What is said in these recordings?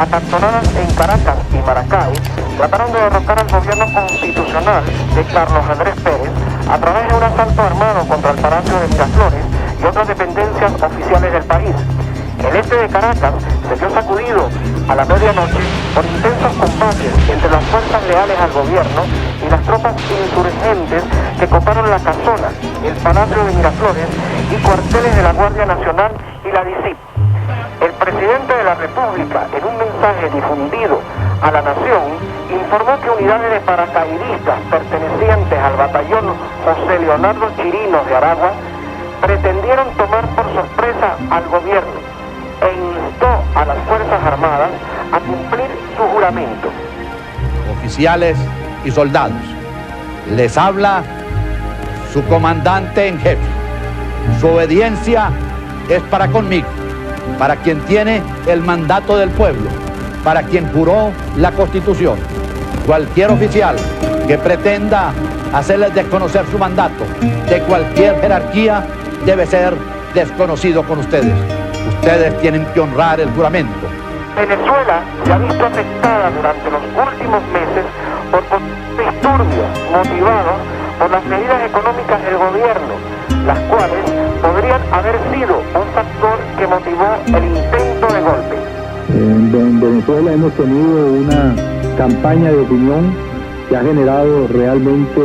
acantonadas en Caracas y Maracay, trataron de derrocar al gobierno constitucional de Carlos Andrés Pérez a través de un asalto armado contra el Palacio de Miraflores y otras dependencias oficiales del país. El este de Caracas se vio sacudido a la medianoche por intensos combates entre las fuerzas leales al gobierno y las tropas insurgentes que coparon la Casona, el Palacio de Miraflores y cuarteles de la Guardia Nacional y la DICIP. El presidente de la República, en un mensaje difundido a la nación, informó que unidades de paracaidistas pertenecientes al batallón José Leonardo Chirinos de Aragua pretendieron tomar por sorpresa al gobierno e instó a las Fuerzas Armadas a cumplir su juramento. Oficiales y soldados, les habla su comandante en jefe. Su obediencia es para conmigo, para quien tiene el mandato del pueblo, para quien juró la Constitución. Cualquier oficial que pretenda hacerles desconocer su mandato de cualquier jerarquía debe ser desconocido con ustedes. Ustedes tienen que honrar el juramento. Venezuela se ha visto afectada durante los últimos meses por disturbios motivados por las medidas económicas del gobierno, las cuales podrían haber sido un factor que motivó el intento de golpe. En Venezuela hemos tenido una campaña de opinión que ha generado realmente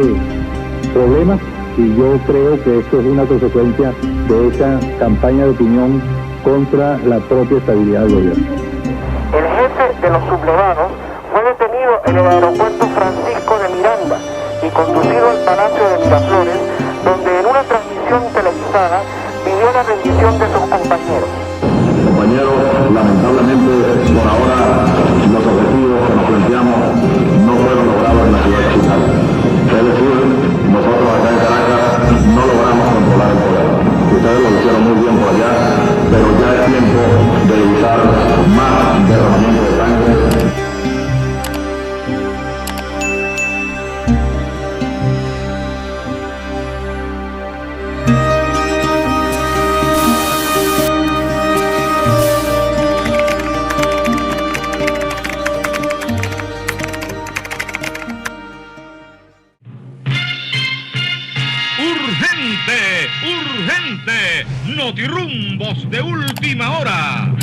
problemas y yo creo que esto es una consecuencia de esa campaña de opinión contra la propia estabilidad del gobierno. El jefe de los sublevados fue detenido en el aeropuerto Francisco de Miranda y conducido al Palacio de Miraflores, donde en una transmisión televisada pidió la rendición de sus compañeros. Compañeros, lamentablemente por ahora los objetivos que nos planteamos no fueron logrados en la ciudad capital. Es decir, nosotros acá en Caracas no logramos controlar el poder. Ustedes lo hicieron muy bien por allá, pero ya es tiempo de evitar más derramamiento de sangre. ¡Urgente! ¡Notirumbos de última hora!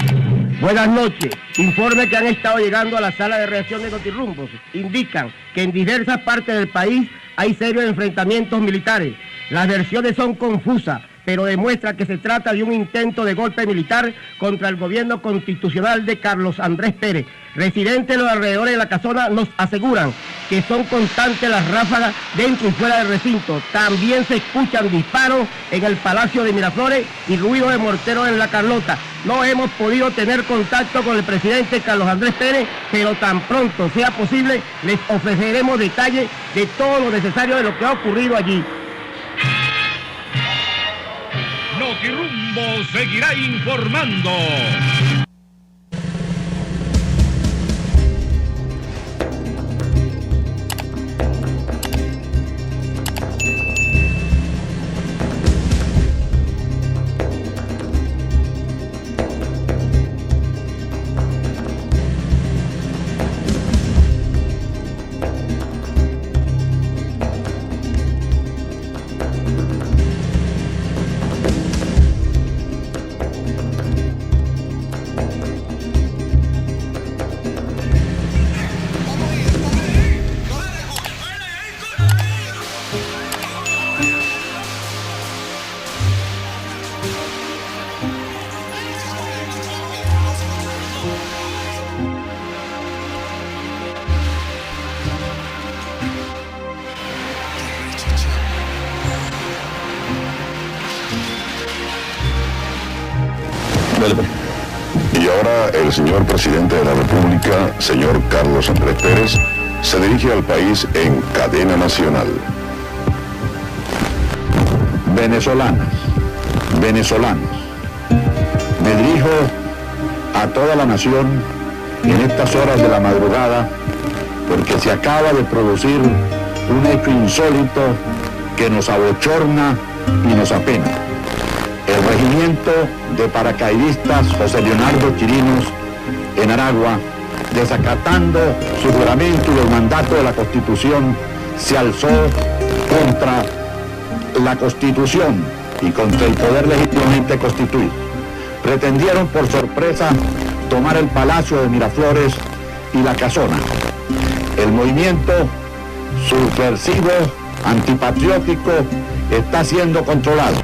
Buenas noches. Informe que han estado llegando a la sala de reacción de Notirumbos indican que en diversas partes del país hay serios enfrentamientos militares. Las versiones son confusas, pero demuestra que se trata de un intento de golpe militar contra el gobierno constitucional de Carlos Andrés Pérez. Residentes de los alrededores de la Casona nos aseguran que son constantes las ráfagas dentro y fuera del recinto. También se escuchan disparos en el Palacio de Miraflores y ruido de morteros en La Carlota. No hemos podido tener contacto con el presidente Carlos Andrés Pérez, pero tan pronto sea posible les ofreceremos detalles de todo lo necesario de lo que ha ocurrido allí. Notirumbo seguirá informando. Y ahora el señor presidente de la República, señor Carlos Andrés Pérez, se dirige al país en cadena nacional. Venezolanas, venezolanos, me dirijo a toda la nación en estas horas de la madrugada porque se acaba de producir un hecho insólito que nos abochorna y nos apena. El regimiento de paracaidistas José Leonardo Chirinos en Aragua desacatando su juramento y el mandato de la Constitución, se alzó contra la Constitución y contra el poder legítimamente constituido. Pretendieron por sorpresa tomar el Palacio de Miraflores y la Casona. El movimiento subversivo, antipatriótico, está siendo controlado.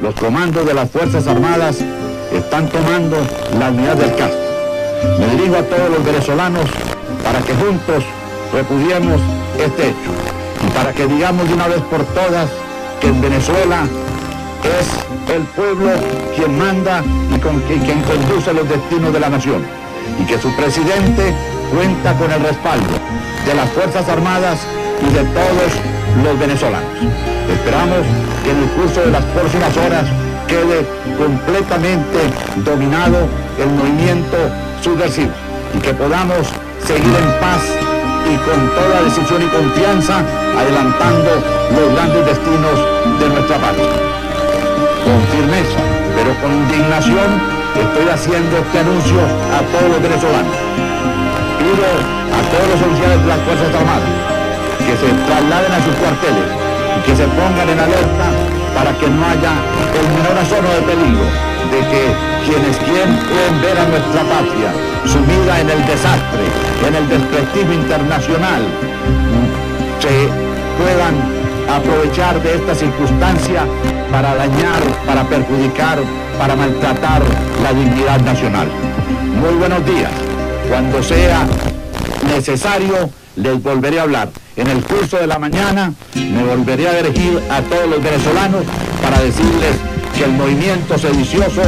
Los comandos de las Fuerzas Armadas están tomando la unidad del Castro. Me dirijo a todos los venezolanos para que juntos repudiemos este hecho y para que digamos de una vez por todas que en Venezuela es el pueblo quien manda y quien conduce los destinos de la nación, y que su presidente cuenta con el respaldo de las Fuerzas Armadas y de todos los venezolanos. Esperamos que en el curso de las próximas horas quede completamente dominado el movimiento subversivo y que podamos seguir en paz y con toda decisión y confianza adelantando los grandes destinos de nuestra patria. Con firmeza, pero con indignación, estoy haciendo este anuncio a todos los venezolanos. Pido a todos los oficiales de las Fuerzas Armadas que se trasladen a sus cuarteles y que se pongan en alerta para que no haya el menor asomo de peligro de que quienes pueden ver a nuestra patria sumida en el desastre, en el desprestigio internacional, se puedan aprovechar de esta circunstancia para dañar, para perjudicar, para maltratar la dignidad nacional. Muy buenos días. Cuando sea necesario, les volveré a hablar. En el curso de la mañana me volveré a dirigir a todos los venezolanos para decirles que el movimiento sedicioso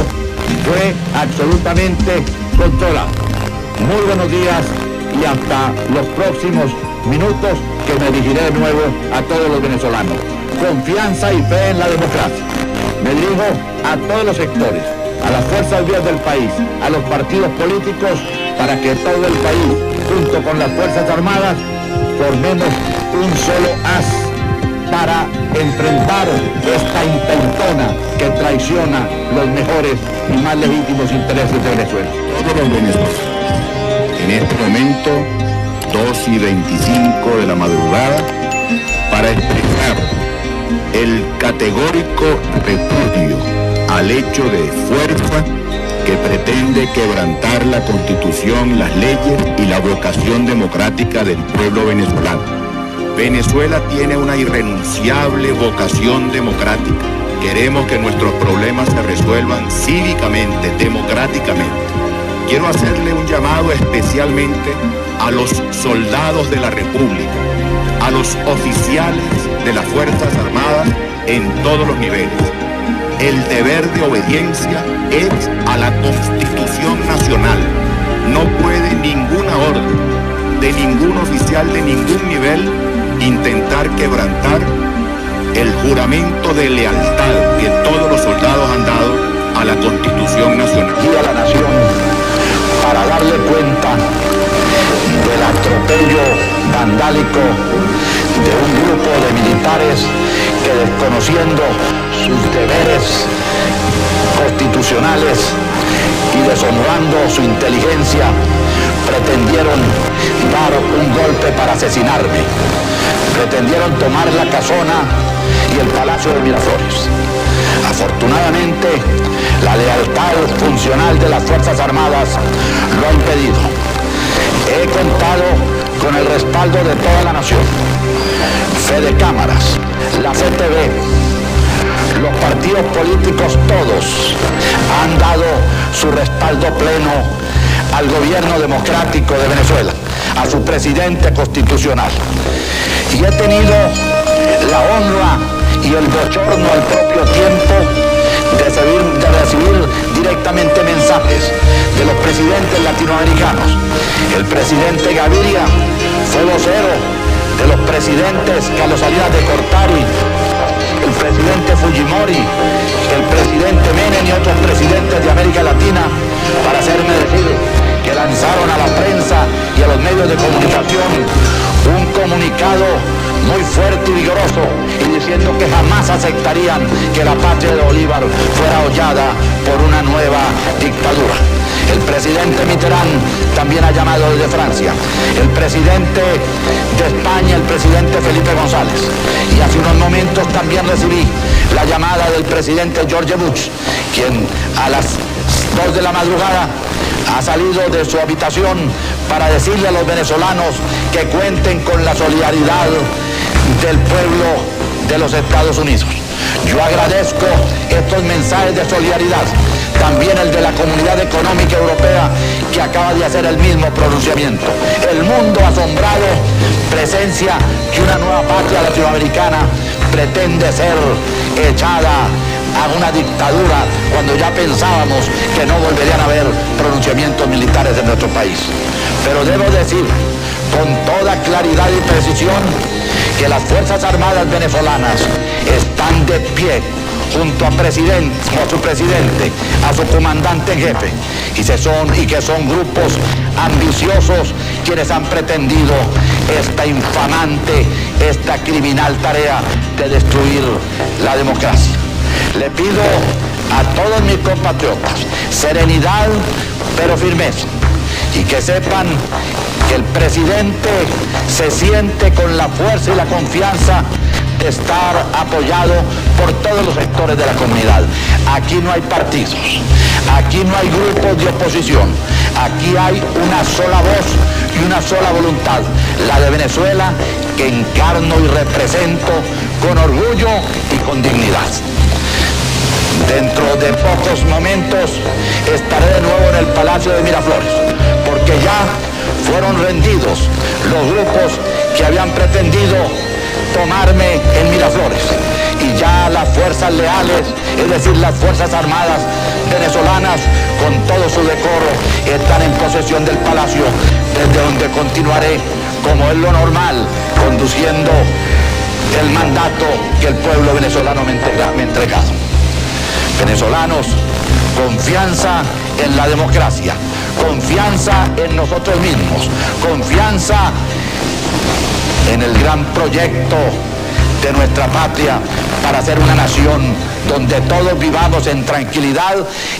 fue absolutamente controlado. Muy buenos días y hasta los próximos minutos, que me dirigiré de nuevo a todos los venezolanos. Confianza y fe en la democracia. Me dirijo a todos los sectores, a las fuerzas vivas del país, a los partidos políticos, para que todo el país, junto con las Fuerzas Armadas, formemos un solo haz para enfrentar esta intentona que traiciona los mejores y más legítimos intereses de Venezuela. Todos los venezolanos, en este momento, 2:25 de la madrugada, para expresar el categórico repudio al hecho de fuerza que pretende quebrantar la Constitución, las leyes y la vocación democrática del pueblo venezolano. Venezuela tiene una irrenunciable vocación democrática. Queremos que nuestros problemas se resuelvan cívicamente, democráticamente. Quiero hacerle un llamado especialmente a los soldados de la República, a los oficiales de las Fuerzas Armadas en todos los niveles. El deber de obediencia es a la Constitución Nacional. No puede ninguna orden de ningún oficial de ningún nivel intentar quebrantar el juramento de lealtad que todos los soldados han dado a la Constitución Nacional. Y a la nación para darle cuenta del atropello vandálico de un grupo de militares que, desconociendo sus deberes constitucionales y deshonrando su inteligencia, pretendieron dar un golpe para asesinarme. Pretendieron tomar la Casona y el Palacio de Miraflores. Afortunadamente, la lealtad funcional de las Fuerzas Armadas lo ha impedido. He contado con el respaldo de toda la nación. Fede Cámaras, la CTV, los partidos políticos todos han dado su respaldo pleno al gobierno democrático de Venezuela, a su presidente constitucional. Y he tenido la honra y el bochorno al propio tiempo de recibir directamente mensajes de los presidentes latinoamericanos. El presidente Gaviria fue vocero de los presidentes Carlos Salinas de Gortari, el presidente Fujimori, el presidente Menem y otros presidentes de América Latina, para hacerme decir que lanzaron a la prensa y a los medios de comunicación un comunicado muy fuerte y vigoroso, y diciendo que jamás aceptarían que la patria de Bolívar fuera hollada por una nueva dictadura. El presidente presidente Mitterrand también ha llamado desde Francia, el presidente de España, el presidente Felipe González. Y hace unos momentos también recibí la llamada del presidente George Bush, quien a las 2 de la madrugada ha salido de su habitación para decirle a los venezolanos que cuenten con la solidaridad del pueblo de los Estados Unidos. Yo agradezco estos mensajes de solidaridad, también el de la Comunidad Económica Europea, que acaba de hacer el mismo pronunciamiento. El mundo asombrado presencia que una nueva patria latinoamericana pretende ser echada a una dictadura cuando ya pensábamos que no volverían a haber pronunciamientos militares en nuestro país. Pero debo decir con toda claridad y precisión que las Fuerzas Armadas venezolanas están de pie junto a su presidente, a su comandante en jefe, y que son grupos ambiciosos quienes han pretendido esta infamante, esta criminal tarea de destruir la democracia. Le pido a todos mis compatriotas serenidad pero firmeza, y que sepan que el presidente se siente con la fuerza y la confianza de estar apoyado por todos los sectores de la comunidad. Aquí no hay partidos, aquí no hay grupos de oposición, aquí hay una sola voz y una sola voluntad, la de Venezuela, que encarno y represento con orgullo y con dignidad. Dentro de pocos momentos estaré de nuevo en el Palacio de Miraflores, porque ya fueron rendidos los grupos que habían pretendido tomarme en Miraflores, y ya las fuerzas leales, es decir, las Fuerzas Armadas venezolanas, con todo su decoro, están en posesión del palacio, desde donde continuaré, como es lo normal, conduciendo el mandato que el pueblo venezolano me ha entregado. Venezolanos, confianza en la democracia, confianza en nosotros mismos, confianza en el gran proyecto de nuestra patria para ser una nación donde todos vivamos en tranquilidad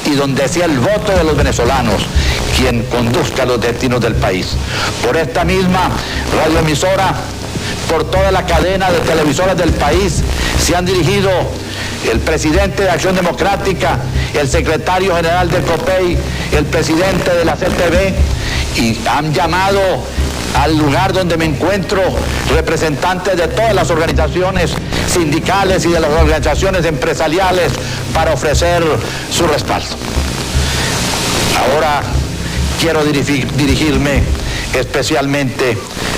y donde sea el voto de los venezolanos quien conduzca los destinos del país. Por esta misma radioemisora, por toda la cadena de televisoras del país, se han dirigido el presidente de Acción Democrática, el secretario general del COPEI, el presidente de la CTV, y han llamado al lugar donde me encuentro representantes de todas las organizaciones sindicales y de las organizaciones empresariales para ofrecer su respaldo. Ahora quiero dirigirme especialmente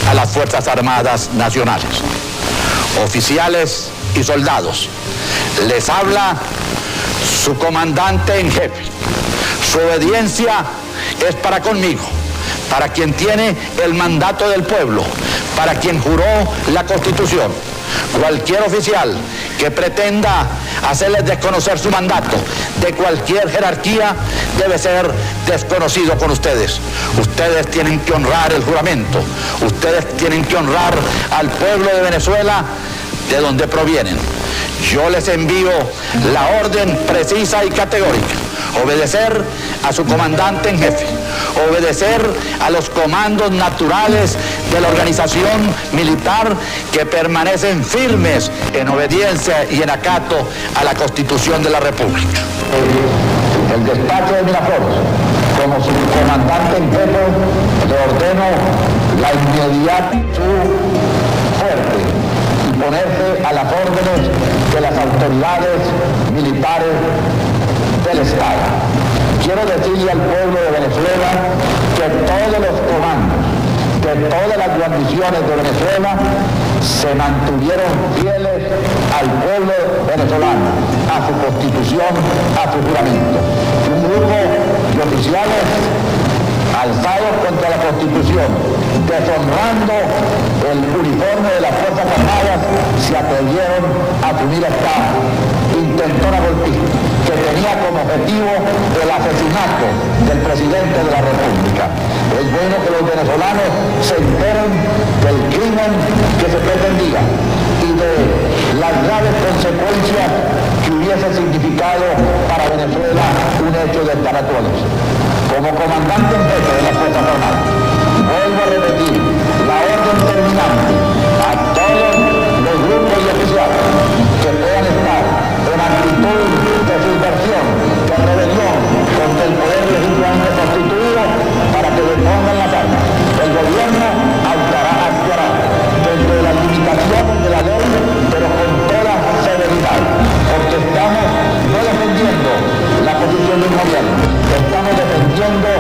a las Fuerzas Armadas Nacionales, oficiales y soldados. Les habla su comandante en jefe. Su obediencia es para conmigo, para quien tiene el mandato del pueblo, para quien juró la Constitución. Cualquier oficial que pretenda hacerles desconocer su mandato de cualquier jerarquía debe ser desconocido con ustedes. Ustedes tienen que honrar el juramento, ustedes tienen que honrar al pueblo de Venezuela, de donde provienen. Yo les envío la orden precisa y categórica: obedecer a su comandante en jefe, obedecer a los comandos naturales de la organización militar, que permanecen firmes en obediencia y en acato a la Constitución de la República. El despacho de Miraflores, como su comandante en jefe, le ordeno la inmediata fuerte y ponerse a las órdenes de las autoridades militares del Estado. Quiero decirle al pueblo de Venezuela que todos los comandos de todas las guarniciones de Venezuela se mantuvieron fieles al pueblo venezolano, a su Constitución, a su juramento. Un grupo de oficiales alzados contra la Constitución, deshonrando el uniforme de las Fuerzas Armadas, se atrevieron a asumir esta intentona golpista, que tenía como objetivo el asesinato del presidente de la República. Es bueno que los venezolanos se enteren del crimen que se pretendía y de las graves consecuencias que hubiese significado para Venezuela un hecho de esta naturaleza. como comandante en jefe de las Fuerzas Armadas, vuelvo a repetir la orden terminante a todos los grupos y oficiales que puedan estar en actitud de subversión, de rebelión contra el poder legítimamente constituido, para que depongan las armas. El gobierno actuará dentro de las limitaciones de la ley, pero con toda severidad, porque estamos no defendiendo la posición del gobierno, estamos defendiendo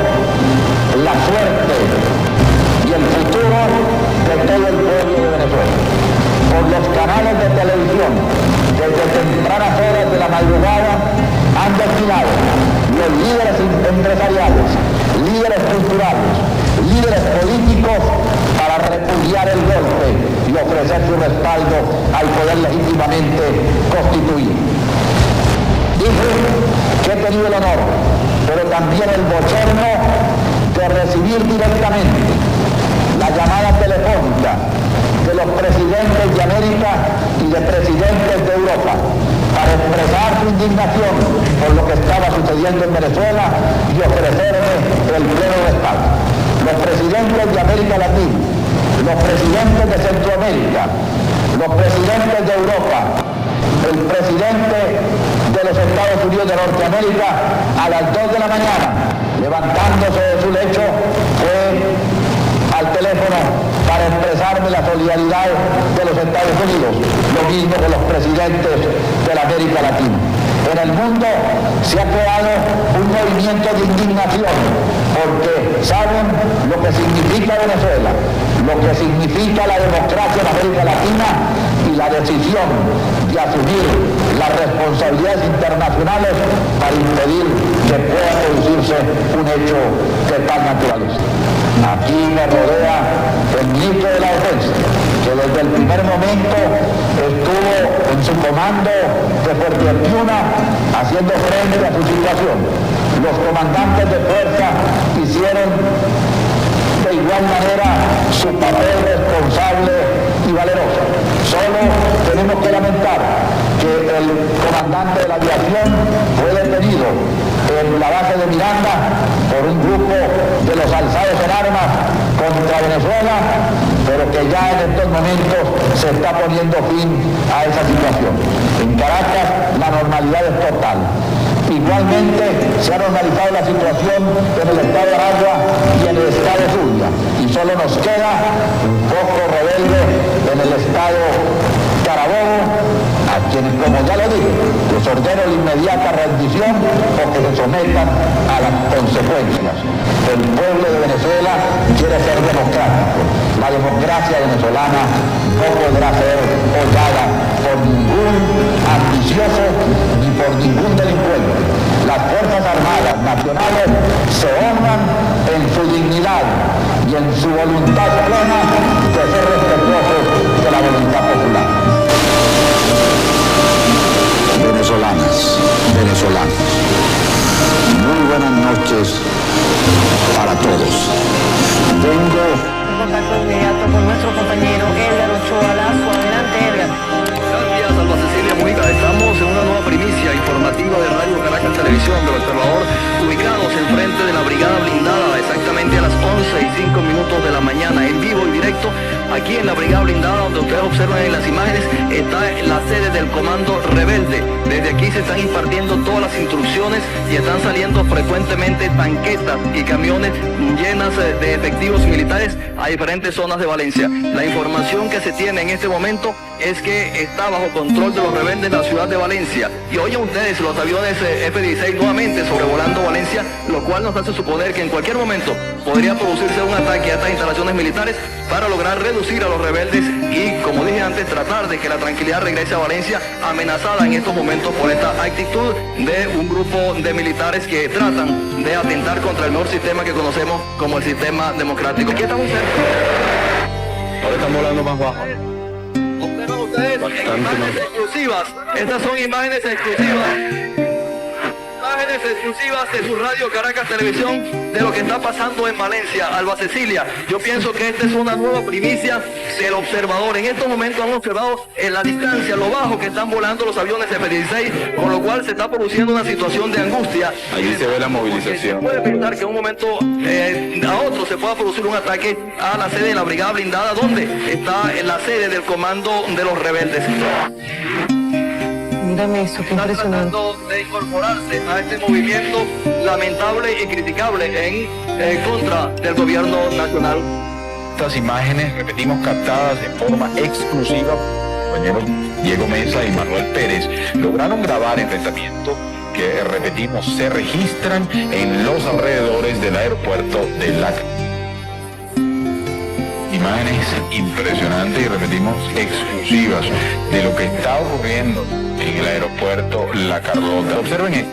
la suerte y el futuro de todo el pueblo de Venezuela. Por los canales de televisión, desde tempranas horas de la madrugada, han destinado los líderes empresariales, líderes culturales, líderes políticos para repudiar el golpe y ofrecer su respaldo al poder legítimamente constituido. Dije que he tenido el honor, pero también el bochorno de recibir directamente la llamada telefónica de los presidentes de América y de presidentes de Europa para expresar su indignación por lo que estaba sucediendo en Venezuela y ofrecerme el pleno respaldo. Los presidentes de América Latina, los presidentes de Centroamérica, los presidentes de Europa, el presidente de los Estados Unidos de Norteamérica, a las 2 de la mañana, levantándose de su lecho, fue al teléfono para expresarme la solidaridad de los Estados Unidos, lo mismo que los presidentes de la América Latina. En el mundo se ha creado un movimiento de indignación porque saben lo que significa Venezuela, lo que significa la democracia en América Latina y la decisión de asumir las responsabilidades internacionales para impedir que pueda producirse un hecho de tal naturaleza. Aquí me rodea el ministro de la Defensa, que desde el primer momento estuvo en su comando de Fuerte Piuna haciendo frente a su situación. Los comandantes de fuerza hicieron de igual manera su papel responsable y valeroso. Solo tenemos que lamentar que el comandante de la aviación fue detenido en la base de Miranda por un grupo de los alzados en armas contra Venezuela, pero que ya en estos momentos se está poniendo fin a esa situación. En Caracas la normalidad es total. Igualmente se ha normalizado la situación en el estado de Aragua y en el estado Zulia, y solo nos queda un poco rebelde en el estado Carabobo, a quienes, como ya lo dije, les ordeno la inmediata rendición o que se sometan a las consecuencias. El pueblo de Venezuela quiere ser democrático. La democracia venezolana no podrá ser hollada por ningún ambicioso ni por ningún delincuente. Las Fuerzas Armadas Nacionales se honran en su dignidad y en su voluntad plena de ser respetuosos de la voluntad popular. Venezolanas, venezolanos, muy buenas noches para todos. Vengo en contacto inmediato con nuestro compañero Edgar Ochoa Lazo. Adelante, Edgar. Gracias, Alba Cecilia Mujica. Estamos en una nueva primicia informativa de Radio Caracas Televisión del Observador, ubicados enfrente de la brigada blindada, exactamente a las 11:05 de la mañana, en vivo y directo. Aquí en la brigada blindada, donde ustedes observan en las imágenes, está la sede del Comando Rebelde. Desde aquí se están impartiendo todas las instrucciones y están saliendo frecuentemente tanquetas y camiones llenas de efectivos militares a diferentes zonas de Valencia. La información que se tiene en este momento es que está bajo control de los rebeldes la ciudad de Valencia. Y oyen ustedes los aviones F-16 nuevamente sobrevolando Valencia, lo cual nos hace suponer que en cualquier momento podría producirse un ataque a estas instalaciones militares para lograr reducir a los rebeldes y, como dije antes, tratar de que la tranquilidad regrese a Valencia, amenazada en estos momentos por esta actitud de un grupo de militares que tratan de atentar contra el mejor sistema que conocemos como el sistema democrático. Aquí estamos cerca. Ahora estamos volando más bajo. Observan ustedes imágenes exclusivas. Estas son imágenes exclusivas. imágenes exclusivas de su radio Caracas Televisión de lo que está pasando en Valencia, Alba Cecilia. Yo pienso que esta es una nueva primicia del observador. En estos momentos han observado en la distancia, lo bajo que están volando los aviones F-16, con lo cual se está produciendo una situación de angustia. Allí se ve la movilización. Se puede pensar que en un momento a otro se pueda producir un ataque a la sede de la Brigada Blindada, donde está la sede del comando de los rebeldes. Mírame eso, qué impresionante. Están tratando de incorporarse a este movimiento lamentable y criticable en contra del gobierno nacional. Estas imágenes, repetimos, captadas de forma exclusiva, compañeros Diego Mesa y Manuel Pérez, lograron grabar enfrentamientos que, repetimos, se registran en los alrededores del aeropuerto de La Imágenes impresionantes y, repetimos, exclusivas de lo que está ocurriendo en el aeropuerto La Carlota. Observen esto.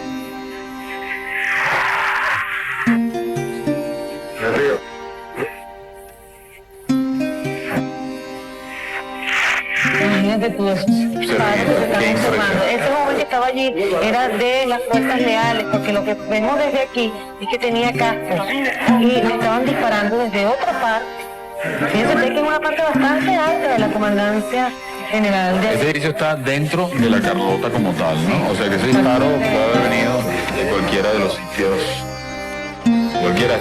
Imagínate tú eso. Ese joven que estaba allí era de las fuerzas leales, porque lo que vemos desde aquí es que tenía casco y le estaban disparando desde otra parte. Fíjense que es una parte bastante alta de la comandancia general de... Este edificio está dentro de La Carlota como tal, ¿no? O sea que ese disparo puede haber venido de cualquiera de los sitios. Cualquiera.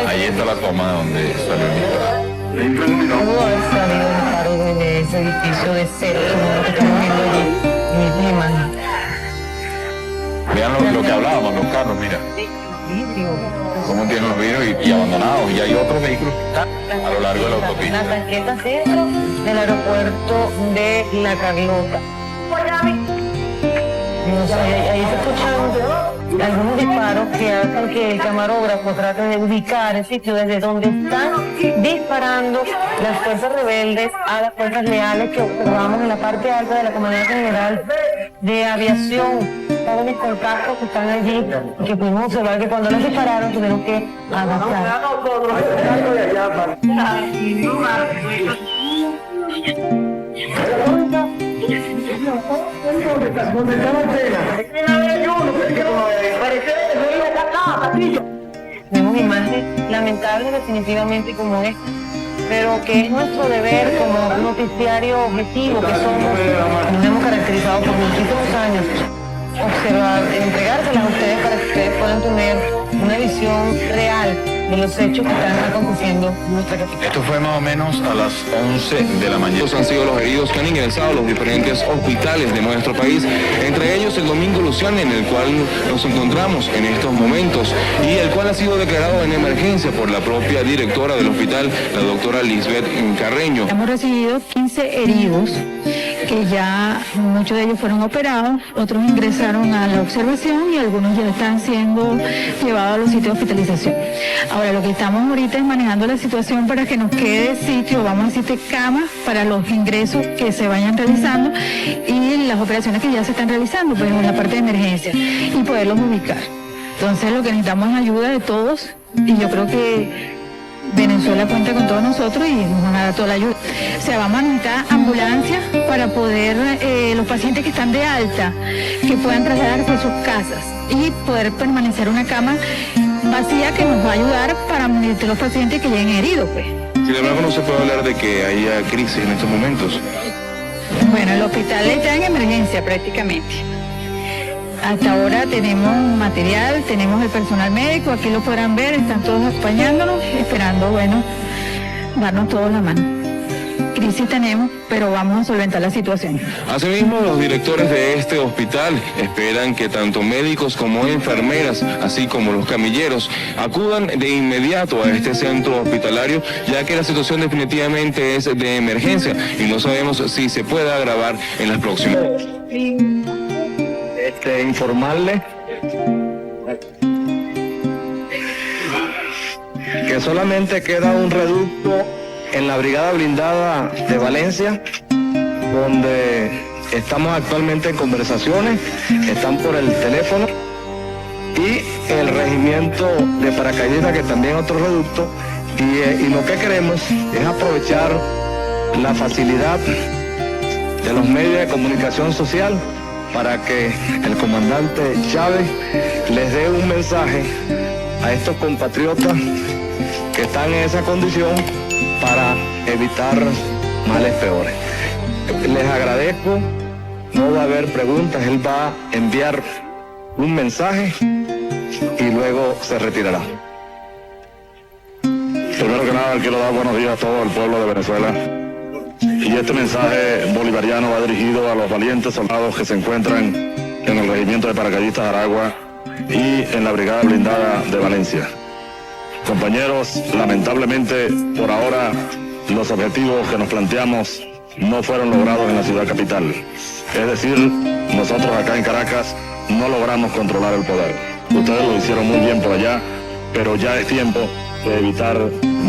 Ahí está la toma donde salió el disparo. Pudo haber salido el disparo de ese edificio de cerca, como lo que estamos viendo allí en esta imagen. Vean lo que hablábamos, los carros, mira. Cómo tienen los vidrios y abandonados. Y hay otros vehículos que están a lo largo de la autopista. La tanqueta centro del aeropuerto de La Carlota. No sé, ahí se escuchan algunos disparos que hacen que el camarógrafo trate de ubicar el sitio desde donde están disparando las fuerzas rebeldes a las fuerzas leales que observamos en la parte alta de la Comandancia General de Aviación. Jóvenes con cascos que están allí y que pudimos observar que cuando les dispararon tuvieron que avanzar. Vemos imágenes lamentables definitivamente como esta, pero que es nuestro deber como noticiario objetivo que somos, nos hemos caracterizado por muchísimos años, observar, entregárselas a ustedes para que ustedes puedan tener una visión real de los hechos que están aconteciendo en nuestra capital. Esto fue más o menos a las 11 de la mañana. Estos han sido los heridos que han ingresado a los diferentes hospitales de nuestro país, entre ellos el Domingo Luciano, en el cual nos encontramos en estos momentos y el cual ha sido declarado en emergencia por la propia directora del hospital, la doctora Lisbeth Carreño. Hemos recibido 15 heridos, que ya muchos de ellos fueron operados, otros ingresaron a la observación y algunos ya están siendo llevados a los sitios de hospitalización. Ahora, lo que estamos ahorita es manejando la situación para que nos quede sitio, vamos a decirte, camas para los ingresos que se vayan realizando y las operaciones que ya se están realizando, pues en la parte de emergencia, y poderlos ubicar. Entonces, lo que necesitamos es ayuda de todos y yo creo que Venezuela cuenta con todos nosotros y nos van a dar toda la ayuda. O sea, vamos a necesitar ambulancias para poder, los pacientes que están de alta, que puedan trasladarse a sus casas y poder permanecer una cama vacía que nos va a ayudar para monitorear los pacientes que lleguen heridos, pues. Sin embargo, no se puede hablar de que haya crisis en estos momentos. Bueno, el hospital está en emergencia prácticamente. Hasta ahora tenemos material, tenemos el personal médico, aquí lo podrán ver, están todos acompañándonos, esperando, bueno, darnos todos la mano. Crisis tenemos, pero vamos a solventar la situación. Asimismo, los directores de este hospital esperan que tanto médicos como enfermeras, así como los camilleros, acudan de inmediato a este centro hospitalario, ya que la situación definitivamente es de emergencia y no sabemos si se puede agravar en las próximas. Informarle que solamente queda un reducto en la Brigada Blindada de Valencia, donde estamos actualmente en conversaciones, están por el teléfono, y el regimiento de paracaidistas, que también es otro reducto, y lo que queremos es aprovechar la facilidad de los medios de comunicación social para que el comandante Chávez les dé un mensaje a estos compatriotas que están en esa condición para evitar males peores. Les agradezco, no va a haber preguntas, él va a enviar un mensaje y luego se retirará. Primero que nada, quiero dar buenos días a todo el pueblo de Venezuela. Y este mensaje bolivariano va dirigido a los valientes soldados que se encuentran en el regimiento de paracaidistas Aragua y en la brigada blindada de Valencia. Compañeros, lamentablemente, por ahora, los objetivos que nos planteamos no fueron logrados en la ciudad capital. Es decir, nosotros acá en Caracas no logramos controlar el poder. Ustedes lo hicieron muy bien por allá, pero ya es tiempo de evitar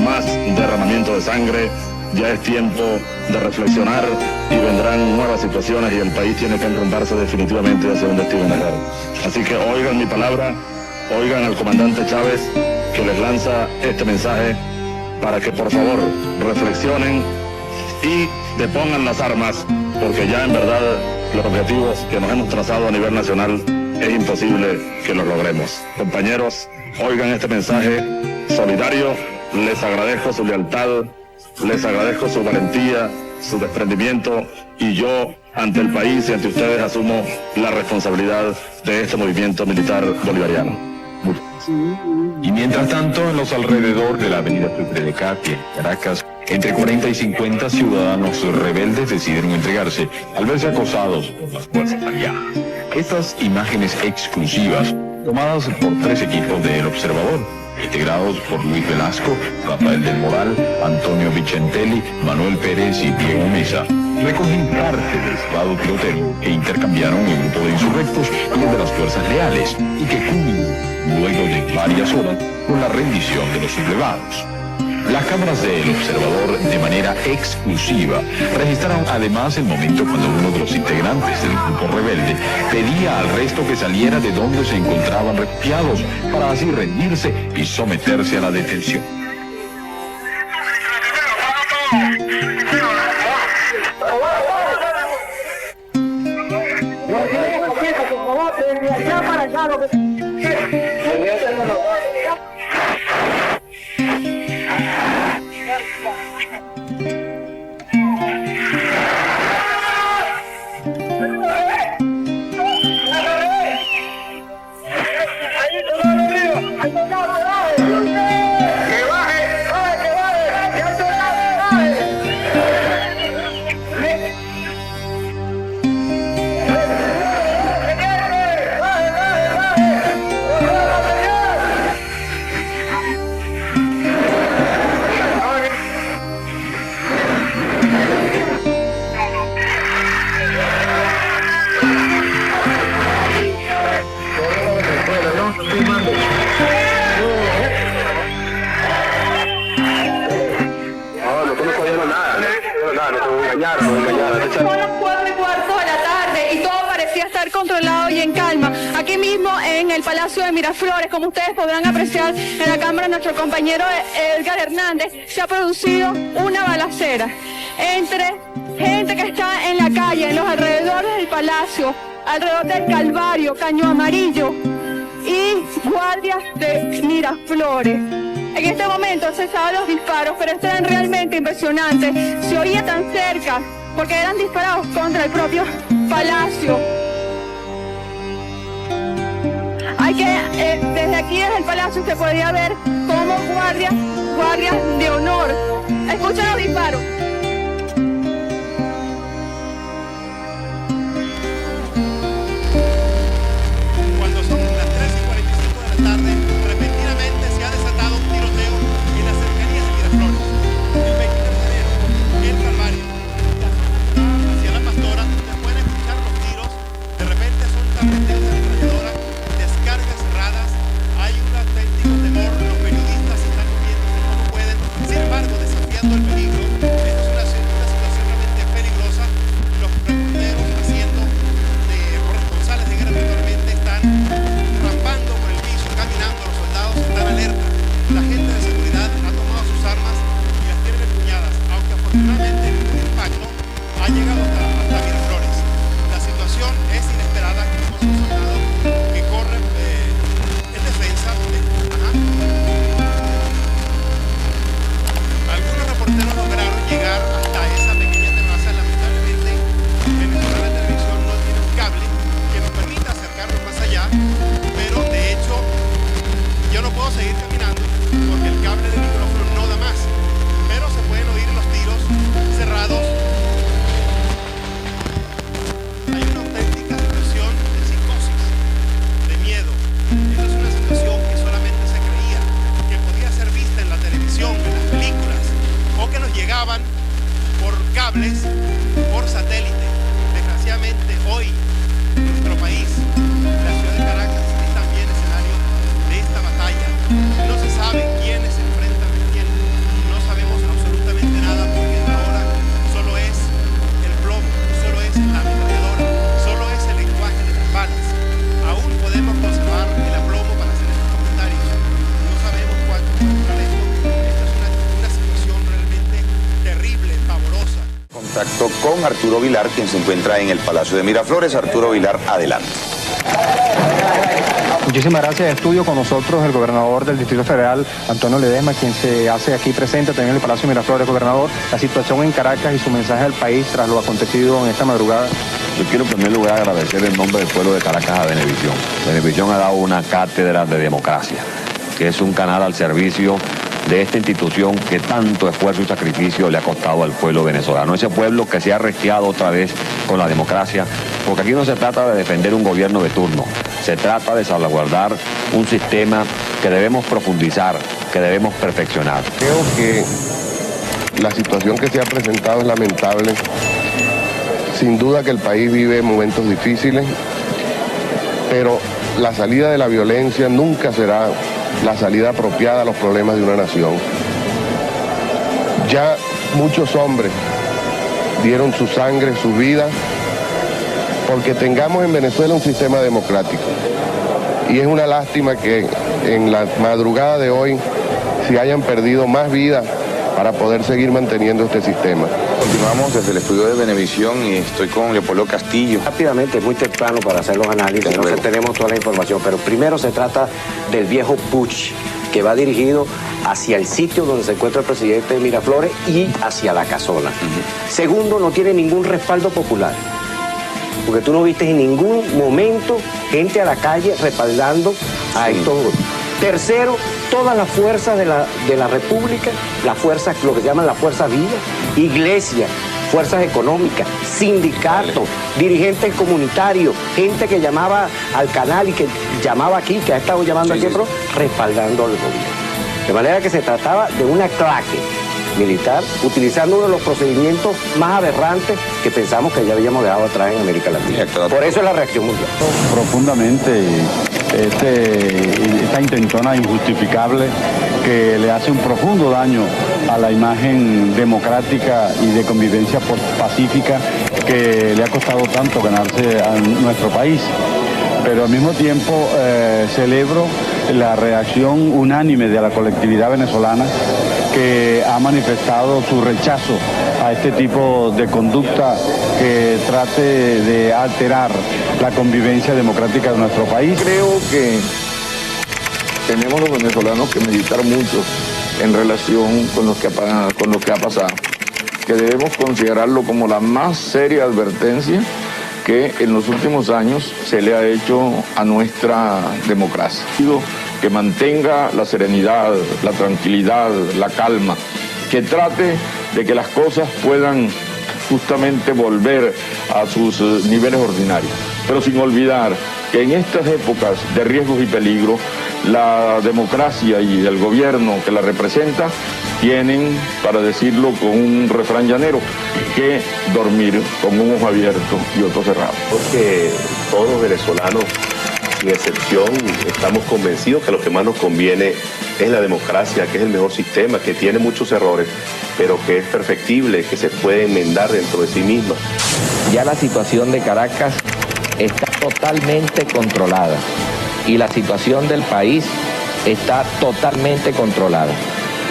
más derramamiento de sangre, ya es tiempo de reflexionar y vendrán nuevas situaciones y el país tiene que enrumbarse definitivamente hacia un destino mejor. Así que oigan mi palabra, oigan al comandante Chávez que les lanza este mensaje para que por favor reflexionen y depongan las armas, porque ya en verdad los objetivos que nos hemos trazado a nivel nacional es imposible que los logremos. Compañeros, oigan este mensaje solidario, les agradezco su lealtad, les agradezco su valentía, su desprendimiento, y yo ante el país y ante ustedes asumo la responsabilidad de este movimiento militar bolivariano. Y mientras tanto, en los alrededores de la avenida Sucre de Catia, en Caracas, entre 40 y 50 ciudadanos rebeldes decidieron entregarse al verse acosados por las fuerzas aliadas. Estas imágenes exclusivas, tomadas por 3 equipos de El Observador, integrados por Luis Velasco, Rafael del Moral, Antonio Vicentelli, Manuel Pérez y Diego Mesa, recogen parte del sábado tiroteo que intercambiaron el grupo de insurrectos y el de las fuerzas leales, y que culminó luego de varias horas con la rendición de los sublevados. Las cámaras del Observador, de manera exclusiva, registraron además el momento cuando uno de los integrantes del grupo rebelde pedía al resto que saliera de donde se encontraban refugiados para así rendirse y someterse a la detención. Son las 4:15 de la tarde y todo parecía estar controlado y en calma. Aquí mismo en el Palacio de Miraflores, como ustedes podrán apreciar en la cámara, nuestro compañero Edgar Hernández, se ha producido una balacera entre gente que está en la calle, en los alrededores del Palacio, alrededor del Calvario, Caño Amarillo y guardias de Miraflores. En este momento cesaban los disparos, pero estos eran realmente impresionantes. Se oía tan cerca porque eran disparados contra el propio Palacio. Desde aquí, desde el Palacio, se podía ver como guardias de honor. Escuchen los disparos. Cuando son las 3:45 de la tarde, repentinamente se ha desatado un tiroteo en las cercanías de Miraflores. El 23 de enero, el Calvario, hacia la Pastora, ustedes pueden escuchar los tiros. De repente son carreteras de ametralladora, descargas cerradas. Hay un auténtico temor. Los periodistas están moviéndose como pueden. Sin embargo, desafiando el peligro, estos contacto con Arturo Vilar, quien se encuentra en el Palacio de Miraflores. Arturo Vilar, adelante. Muchísimas gracias. Estudio con nosotros el gobernador del Distrito Federal, Antonio Ledesma, quien se hace aquí presente también en el Palacio de Miraflores. Gobernador, la situación en Caracas y su mensaje al país tras lo acontecido en esta madrugada. Yo quiero en primer lugar agradecer en nombre del pueblo de Caracas a Venevisión. Venevisión ha dado una cátedra de democracia, que es un canal al servicio de esta institución que tanto esfuerzo y sacrificio le ha costado al pueblo venezolano. Ese pueblo que se ha arreciado otra vez con la democracia, porque aquí no se trata de defender un gobierno de turno, se trata de salvaguardar un sistema que debemos profundizar, que debemos perfeccionar. Creo que la situación que se ha presentado es lamentable. Sin duda que el país vive momentos difíciles, pero la salida de la violencia nunca será la salida apropiada a los problemas de una nación. Ya muchos hombres dieron su sangre, su vida, porque tengamos en Venezuela un sistema democrático. Y es una lástima que en la madrugada de hoy se hayan perdido más vidas para poder seguir manteniendo este sistema. Continuamos desde el estudio de Venevisión y estoy con Leopoldo Castillo. Rápidamente, es muy temprano para hacer los análisis, no tenemos toda la información, pero primero se trata del viejo putsch que va dirigido hacia el sitio donde se encuentra el presidente de Miraflores y hacia la casona. Segundo, no tiene ningún respaldo popular, porque tú no viste en ningún momento gente a la calle respaldando a estos grupos. Tercero, todas las fuerzas de la República, las fuerzas, lo que se llaman las fuerzas vivas, iglesias, fuerzas económicas, sindicatos, dirigentes comunitarios, gente que llamaba al canal y que llamaba aquí, que ha estado llamando aquí, pero respaldando al gobierno. De manera que se trataba de una claque militar, utilizando uno de los procedimientos más aberrantes que pensamos que ya habíamos dejado atrás en América Latina. Por eso es la reacción mundial. Profundamente esta intentona injustificable que le hace un profundo daño a la imagen democrática y de convivencia pacífica que le ha costado tanto ganarse a nuestro país. Pero al mismo tiempo celebro la reacción unánime de la colectividad venezolana que ha manifestado su rechazo a este tipo de conducta que trate de alterar la convivencia democrática de nuestro país. Creo que tenemos los venezolanos que meditar mucho en relación con lo que ha pasado, que debemos considerarlo como la más seria advertencia que en los últimos años se le ha hecho a nuestra democracia. Que mantenga la serenidad, la tranquilidad, la calma, que trate de que las cosas puedan justamente volver a sus niveles ordinarios, pero sin olvidar que en estas épocas de riesgos y peligro, la democracia y el gobierno que la representa tienen, para decirlo con un refrán llanero, que dormir con un ojo abierto y otro cerrado. Porque todos los venezolanos, sin excepción, estamos convencidos que lo que más nos conviene es la democracia, que es el mejor sistema, que tiene muchos errores, pero que es perfectible, que se puede enmendar dentro de sí misma. Ya la situación de Caracas está totalmente controlada y la situación del país está totalmente controlada.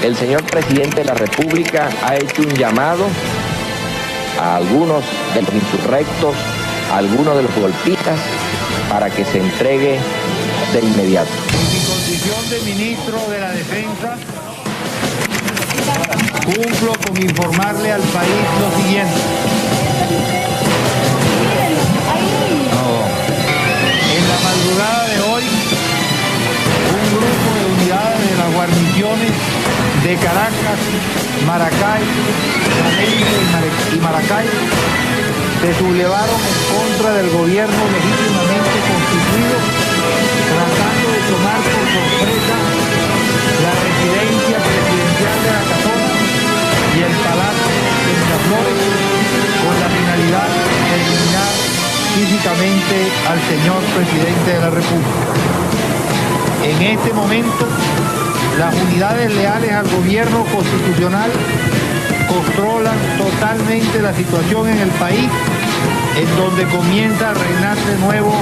El señor presidente de la República ha hecho un llamado a algunos de los insurrectos, a algunos de los golpistas, para que se entregue de inmediato. En mi condición de ministro de la Defensa, cumplo con informarle al país lo siguiente. En la madrugada de hoy, un grupo de unidades de las guarniciones de Caracas, Maracay, y Maracay se sublevaron en contra del gobierno legítimamente constituido, tratando de tomar por sorpresa la residencia presidencial de la Casona y el Palacio de Miraflores, con la finalidad de eliminar físicamente al señor presidente de la República. En este momento, las unidades leales al gobierno constitucional controlan totalmente la situación en el país, en donde comienza a reinar de nuevo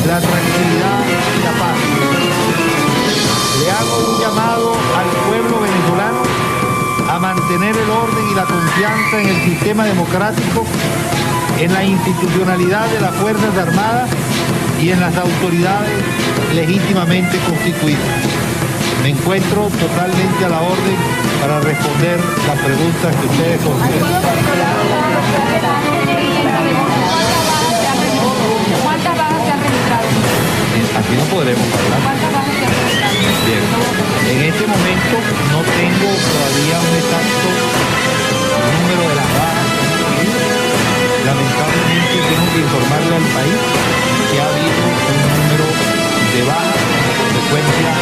la tranquilidad y la paz. Le hago un llamado al pueblo venezolano a mantener el orden y la confianza en el sistema democrático, en la institucionalidad de las Fuerzas Armadas y en las autoridades legítimamente constituidas. Me encuentro totalmente a la orden para responder las preguntas que ustedes consideren. ¿Cuántas bajas se han registrado? Aquí no podremos hablar. ¿Cuántas bajas se han registrado? Bien. En este momento no tengo todavía un exacto número de las bajas. Lamentablemente tengo que informarle al país que ha habido un número de bajas como consecuencia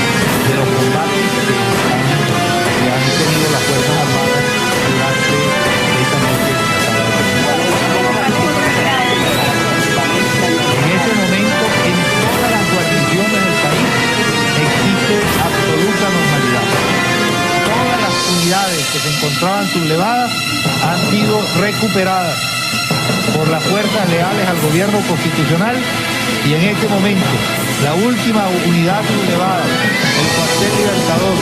de los combates que han tenido las Fuerzas Armadas durante esta noche. En este momento, en todas las guarniciones del país existe absoluta normalidad. Todas las unidades que se encontraban sublevadas han sido recuperadas por las fuerzas leales al gobierno constitucional, y en este momento la última unidad sublevada, el cuartel Libertador,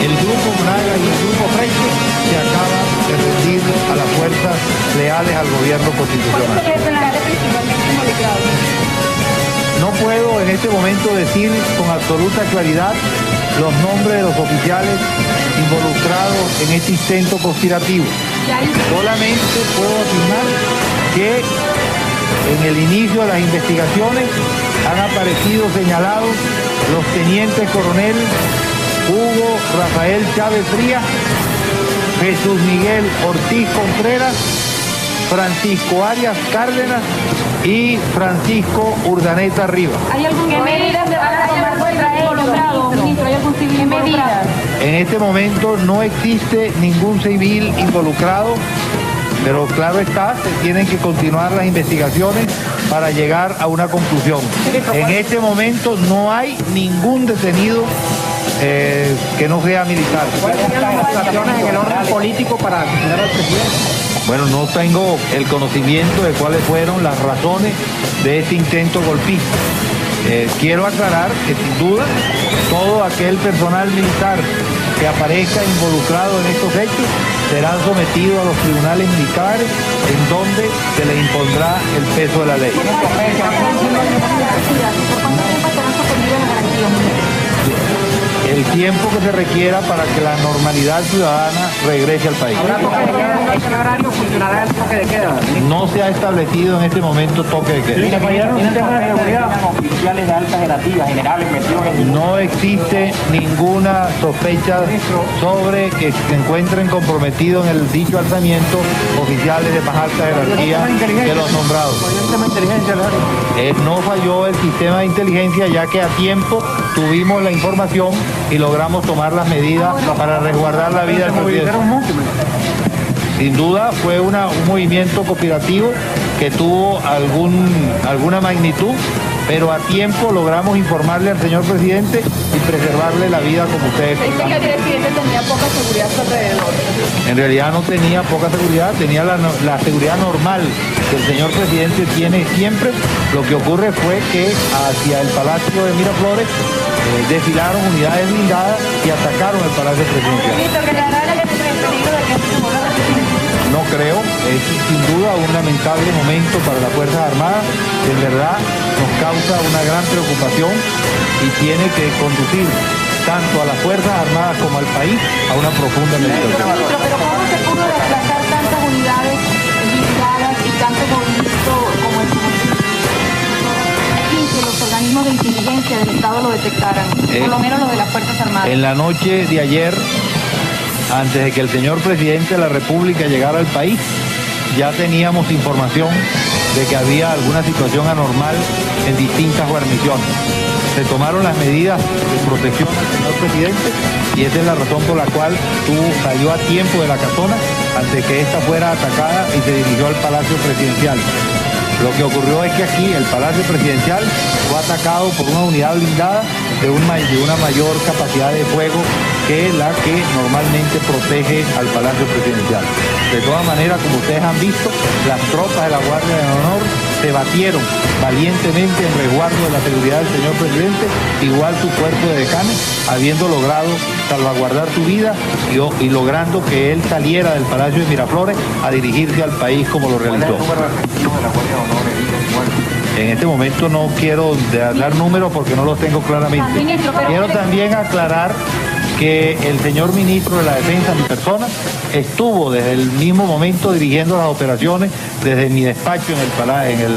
el grupo Braga y el grupo Freire, se acaba de rendir a las fuerzas leales al gobierno constitucional. No puedo en este momento decir con absoluta claridad los nombres de los oficiales involucrados en este intento conspirativo. Solamente puedo afirmar que en el inicio de las investigaciones han aparecido señalados los tenientes coronel Hugo Rafael Chávez Frías, Jesús Miguel Ortiz Contreras, Francisco Arias Cárdenas y Francisco Urdaneta Rivas. ¿Hay algún medidas de van a tomar contra ellos, ministro? ¿Hay algún civil involucrado? En este momento no existe ningún civil involucrado, pero claro está, se tienen que continuar las investigaciones para llegar a una conclusión. En este momento no hay ningún detenido que no sea militar. ¿Cuáles serían las motivaciones en el orden político para asesinar al presidente? Bueno, no tengo el conocimiento de cuáles fueron las razones de este intento golpista. Quiero aclarar que sin duda todo aquel personal militar que aparezca involucrado en estos hechos serán sometidos a los tribunales militares, en donde se les impondrá el peso de la ley. El tiempo que se requiera para que la normalidad ciudadana regrese al país. No se ha establecido en este momento toque de queda. No existe ninguna sospecha sobre que se encuentren comprometidos en el dicho alzamiento oficiales de más alta jerarquía que los nombrados. No falló el sistema de inteligencia, ya que a tiempo tuvimos la información y logramos tomar las medidas para resguardar la vida del presidente. Sin duda fue un movimiento cooperativo que tuvo alguna magnitud, pero a tiempo logramos informarle al señor presidente y preservarle la vida como ustedes. Dice que el presidente tenía poca seguridad a su alrededor. En realidad no tenía poca seguridad, tenía la seguridad normal que el señor presidente tiene siempre. Lo que ocurre fue que hacia el Palacio de Miraflores desfilaron unidades blindadas y atacaron el Palacio Presidencial. No creo, es sin duda un lamentable momento para las Fuerzas Armadas, que en verdad nos causa una gran preocupación y tiene que conducir tanto a las Fuerzas Armadas como al país a una profunda meditación. Pero ¿cómo se pudo desplazar tantas unidades blindadas y tanto movimiento como el que los organismos de inteligencia del Estado lo detectaran, por lo menos los de las Fuerzas Armadas? En la noche de ayer, antes de que el señor presidente de la República llegara al país, ya teníamos información de que había alguna situación anormal en distintas guarniciones. Se tomaron las medidas de protección al señor presidente y esa es la razón por la cual salió a tiempo de la casona antes de que ésta fuera atacada y se dirigió al Palacio Presidencial. Lo que ocurrió es que aquí el Palacio Presidencial fue atacado por una unidad blindada de una mayor capacidad de fuego que la que normalmente protege al Palacio Presidencial. De todas maneras, como ustedes han visto, las tropas de la Guardia de Honor se batieron valientemente en resguardo de la seguridad del señor presidente, igual su cuerpo de decanes, habiendo logrado salvaguardar su vida y logrando que él saliera del Palacio de Miraflores a dirigirse al país como lo realizó. En este momento no quiero dar números porque no los tengo claramente. Quiero también aclarar que el señor ministro de la Defensa, mi persona, estuvo desde el mismo momento dirigiendo las operaciones desde mi despacho en el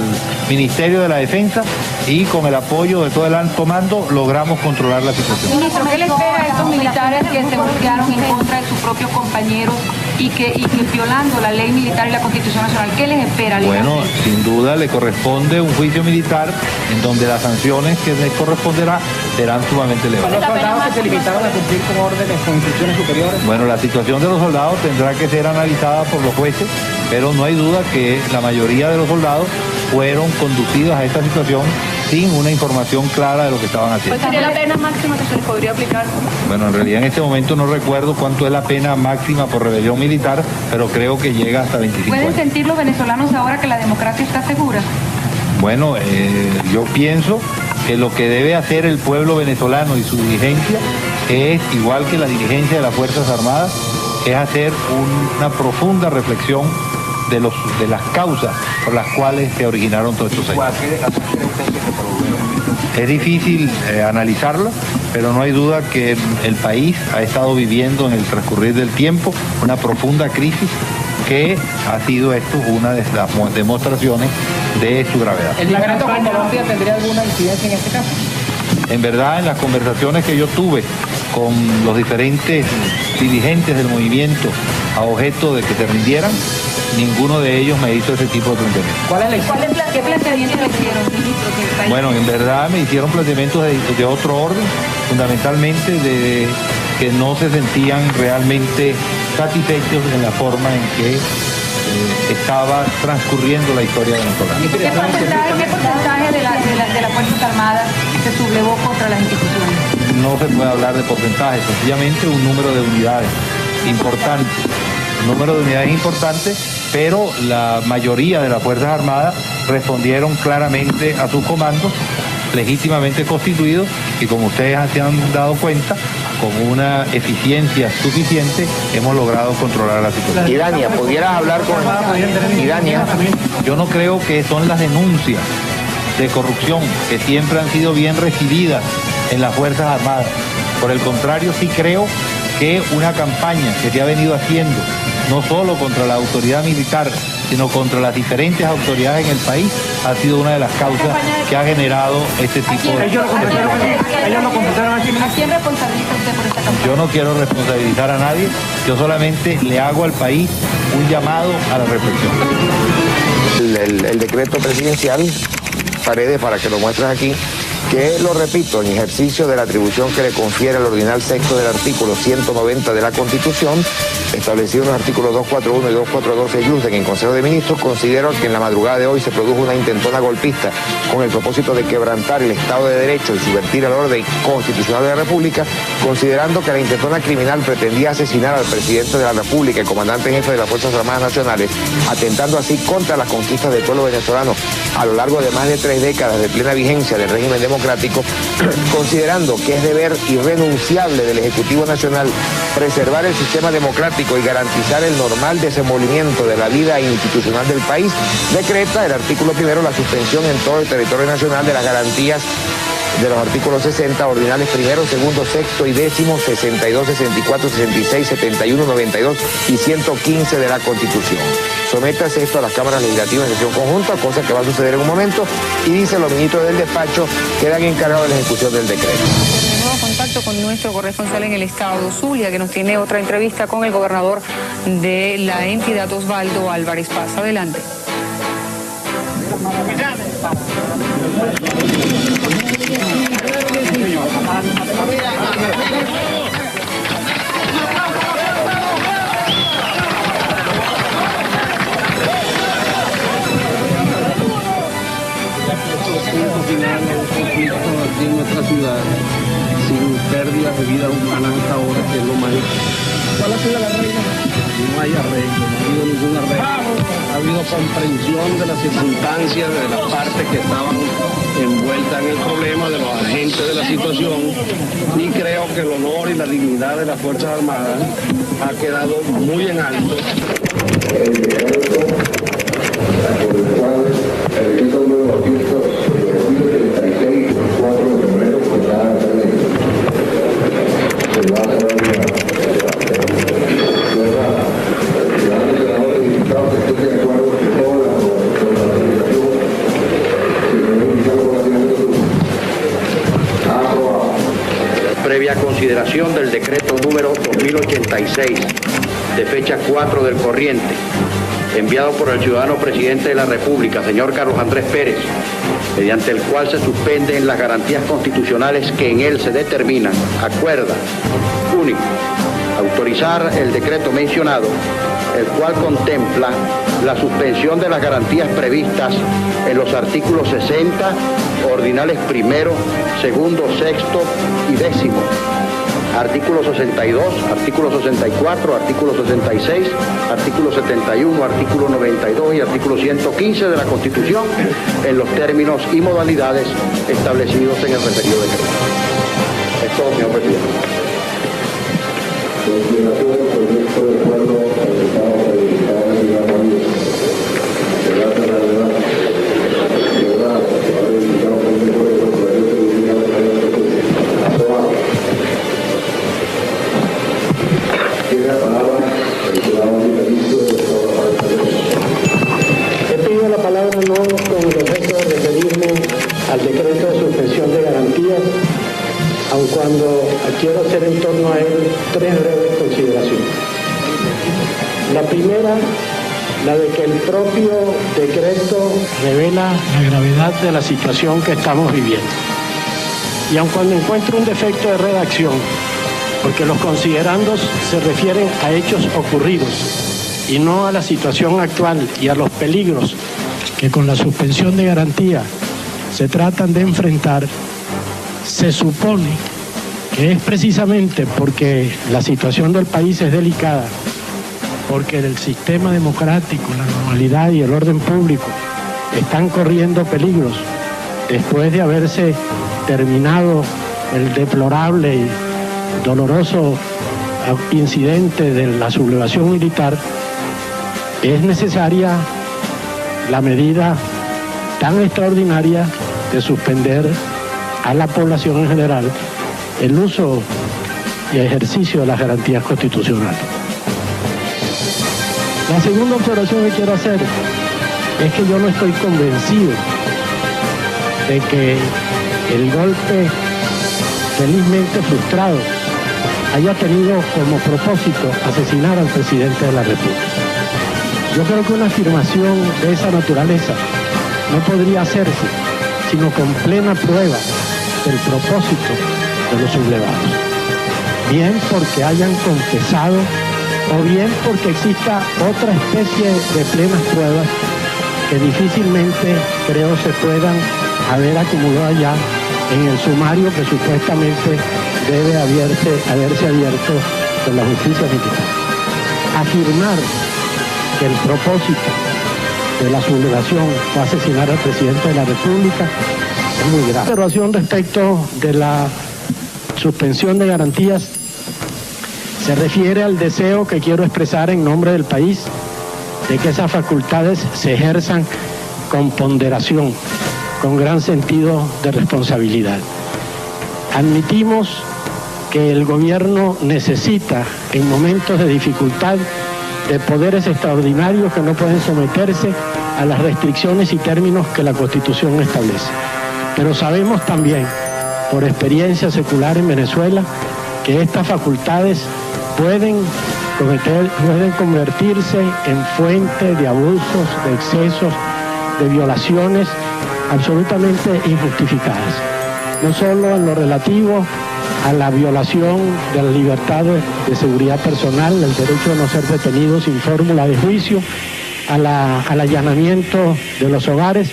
Ministerio de la Defensa, y con el apoyo de todo el alto mando logramos controlar la situación. Ministro, ¿qué le espera a estos militares que se voltearon en contra de sus propios compañeros y que violando la ley militar y la Constitución Nacional? ¿Qué les espera? Bueno, sin duda le corresponde un juicio militar en donde las sanciones que les corresponderá serán sumamente elevadas. ¿Los soldados que se limitaron a cumplir con órdenes con instrucciones superiores? Bueno, la situación de los soldados tendrá que ser analizada por los jueces, pero no hay duda que la mayoría de los soldados fueron conducidos a esta situación sin una información clara de lo que estaban haciendo. ¿Cuál sería la pena máxima que se les podría aplicar? Bueno, en realidad en este momento no recuerdo cuánto es la pena máxima por rebelión militar, pero creo que llega hasta 25 años. ¿Pueden sentir los venezolanos ahora que la democracia está segura? Bueno, yo pienso que lo que debe hacer el pueblo venezolano y su dirigencia es, igual que la dirigencia de las Fuerzas Armadas, es hacer una profunda reflexión de las causas por las cuales se originaron todos estos hechos. Es difícil analizarlo, pero no hay duda que el país ha estado viviendo en el transcurrir del tiempo una profunda crisis que ha sido esto una de las demostraciones de su gravedad. ¿El decreto con Colombia tendría alguna incidencia en este caso? En verdad, en las conversaciones que yo tuve con los diferentes dirigentes del movimiento a objeto de que se rindieran, ninguno de ellos me hizo ese tipo de planteamiento. ¿Qué planteamientos le hicieron, ministro? Bueno, en verdad me hicieron planteamientos de otro orden, fundamentalmente de que no se sentían realmente satisfechos en la forma en que estaba transcurriendo la historia venezolana. ¿Qué porcentaje de las Fuerzas Armadas se sublevó contra las instituciones? No se puede hablar de porcentaje, sencillamente un número de unidades importante. Un número de unidades importante, pero la mayoría de las Fuerzas Armadas respondieron claramente a sus comandos, legítimamente constituidos, y como ustedes se han dado cuenta, con una eficiencia suficiente hemos logrado controlar la situación. Idania, ¿pudieras hablar con Idania? Yo no creo que son las denuncias de corrupción que siempre han sido bien recibidas en las Fuerzas Armadas. Por el contrario, sí creo que una campaña que se ha venido haciendo, no solo contra la autoridad militar, sino contra las diferentes autoridades en el país, ha sido una de las causas que ha generado este tipo de... ¿A quién responsabiliza usted por esta campaña? Yo no quiero responsabilizar a nadie, yo solamente le hago al país un llamado a la reflexión. El decreto presidencial, Paredes, para que lo muestres aquí, que, lo repito, en ejercicio de la atribución que le confiere el ordinal sexto del artículo 190 de la Constitución, establecido en los artículos 241 y 242 se yusen en Consejo de Ministros, considero que en la madrugada de hoy se produjo una intentona golpista con el propósito de quebrantar el Estado de Derecho y subvertir el orden constitucional de la República, considerando que la intentona criminal pretendía asesinar al presidente de la República y comandante en jefe de las Fuerzas Armadas Nacionales, atentando así contra las conquistas del pueblo venezolano a lo largo de más de 3 décadas de plena vigencia del régimen democrático, considerando que es deber irrenunciable del Ejecutivo Nacional preservar el sistema democrático y garantizar el normal desenvolvimiento de la vida institucional del país, decreta el artículo 1 la suspensión en todo el territorio nacional de las garantías de los artículos 60, ordinales 1, 2, 6 y 10, 62, 64, 66, 71, 92 y 115 de la Constitución. Sométase esto a las cámaras legislativas en sesión conjunta, cosa que va a suceder en un momento, y dice los ministros del despacho quedan encargados de la ejecución del decreto. De nuevo contacto con nuestro corresponsal en el estado Zulia, que nos tiene otra entrevista con el gobernador de la entidad, Osvaldo Álvarez Paz. Adelante. En nuestra ciudad. hasta ahora, que es lo más difícil. ¿Cuál ha sido la regla? No hay arreglo, no ha habido ningún arreglo. Ha habido comprensión de las circunstancias, de las partes que estaban envueltas en el problema, de los agentes de la situación, y creo que el honor y la dignidad de las Fuerzas Armadas ha quedado muy en alto. El decreto número 236, 4 de febrero, pues ya se va a hacer previa consideración del decreto número 2086, de fecha 4 del corriente, enviado por el ciudadano presidente de la República, señor Carlos Andrés Pérez, mediante el cual se suspenden las garantías constitucionales que en él se determinan, acuerda, único, autorizar el decreto mencionado, el cual contempla la suspensión de las garantías previstas en los artículos 60, ordinales primero, segundo, sexto y décimo, artículo 62, artículo 64, artículo 66, artículo 71, artículo 92 y artículo 115 de la Constitución, en los términos y modalidades establecidos en el referido decreto. Es todo, señor presidente. He pedido la palabra no con el objeto de referirme al decreto de suspensión de garantías, aun cuando quiero hacer en torno a él tres breves consideraciones. La primera, la de que el propio decreto revela la gravedad de la situación que estamos viviendo. Y aun cuando encuentro un defecto de redacción, porque los considerandos se refieren a hechos ocurridos y no a la situación actual y a los peligros que con la suspensión de garantía se tratan de enfrentar, se supone que es precisamente porque la situación del país es delicada, porque el sistema democrático, la normalidad y el orden público están corriendo peligros después de haberse terminado el deplorable y doloroso incidente de la sublevación militar, es necesaria la medida tan extraordinaria de suspender a la población en general el uso y ejercicio de las garantías constitucionales. La segunda observación que quiero hacer es que yo no estoy convencido de que el golpe felizmente frustrado haya tenido como propósito asesinar al presidente de la República. Yo creo que una afirmación de esa naturaleza no podría hacerse sino con plena prueba del propósito de los sublevados. Bien porque hayan confesado o bien porque exista otra especie de plenas pruebas que difícilmente creo se puedan haber acumulado ya en el sumario que supuestamente debe haberse abierto por la justicia militar. Afirmar que el propósito de la sublevación fue asesinar al presidente de la República es muy grave. Observación respecto de la suspensión de garantías se refiere al deseo que quiero expresar en nombre del país de que esas facultades se ejerzan con ponderación, con gran sentido de responsabilidad. Admitimos que el gobierno necesita, en momentos de dificultad, de poderes extraordinarios que no pueden someterse a las restricciones y términos que la Constitución establece. Pero sabemos también, por experiencia secular en Venezuela, que estas facultades pueden convertirse en fuente de abusos, de excesos, de violaciones absolutamente injustificadas. No solo en lo relativo a la violación de la libertad de seguridad personal, el derecho a no ser detenido sin fórmula de juicio, al allanamiento de los hogares,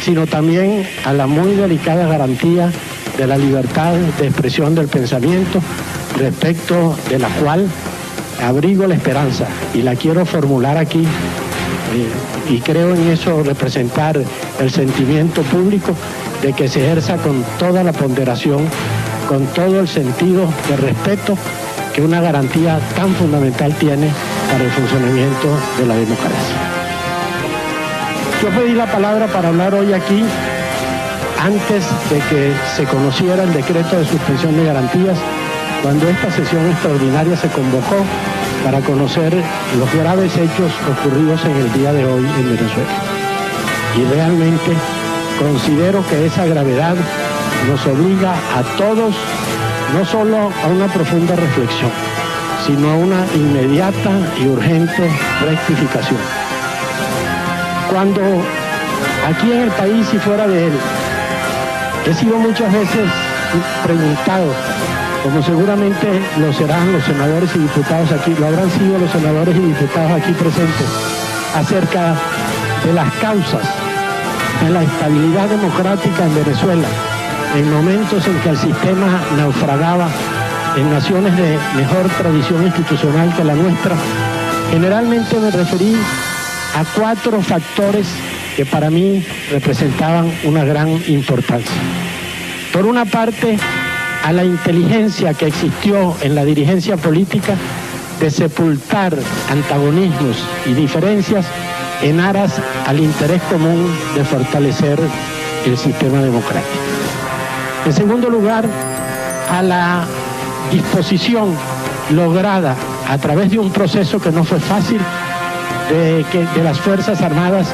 sino también a la muy delicada garantía de la libertad de expresión del pensamiento, respecto de la cual abrigo la esperanza y la quiero formular aquí, y creo en eso representar el sentimiento público de que se ejerza con toda la ponderación, con todo el sentido de respeto que una garantía tan fundamental tiene para el funcionamiento de la democracia. Yo pedí la palabra para hablar hoy aquí antes de que se conociera el decreto de suspensión de garantías, cuando esta sesión extraordinaria se convocó para conocer los graves hechos ocurridos en el día de hoy en Venezuela. Y realmente considero que esa gravedad nos obliga a todos no solo a una profunda reflexión, sino a una inmediata y urgente rectificación. Cuando aquí en el país y fuera de él he sido muchas veces preguntado, como seguramente lo serán los senadores y diputados aquí, lo habrán sido los senadores y diputados aquí presentes, acerca de las causas de la estabilidad democrática en Venezuela, en momentos en que el sistema naufragaba en naciones de mejor tradición institucional que la nuestra. Generalmente me referí a 4 factores que para mí representaban una gran importancia. Por una parte, a la inteligencia que existió en la dirigencia política de sepultar antagonismos y diferencias en aras al interés común de fortalecer el sistema democrático. En segundo lugar, a la disposición lograda a través de un proceso que no fue fácil de las Fuerzas Armadas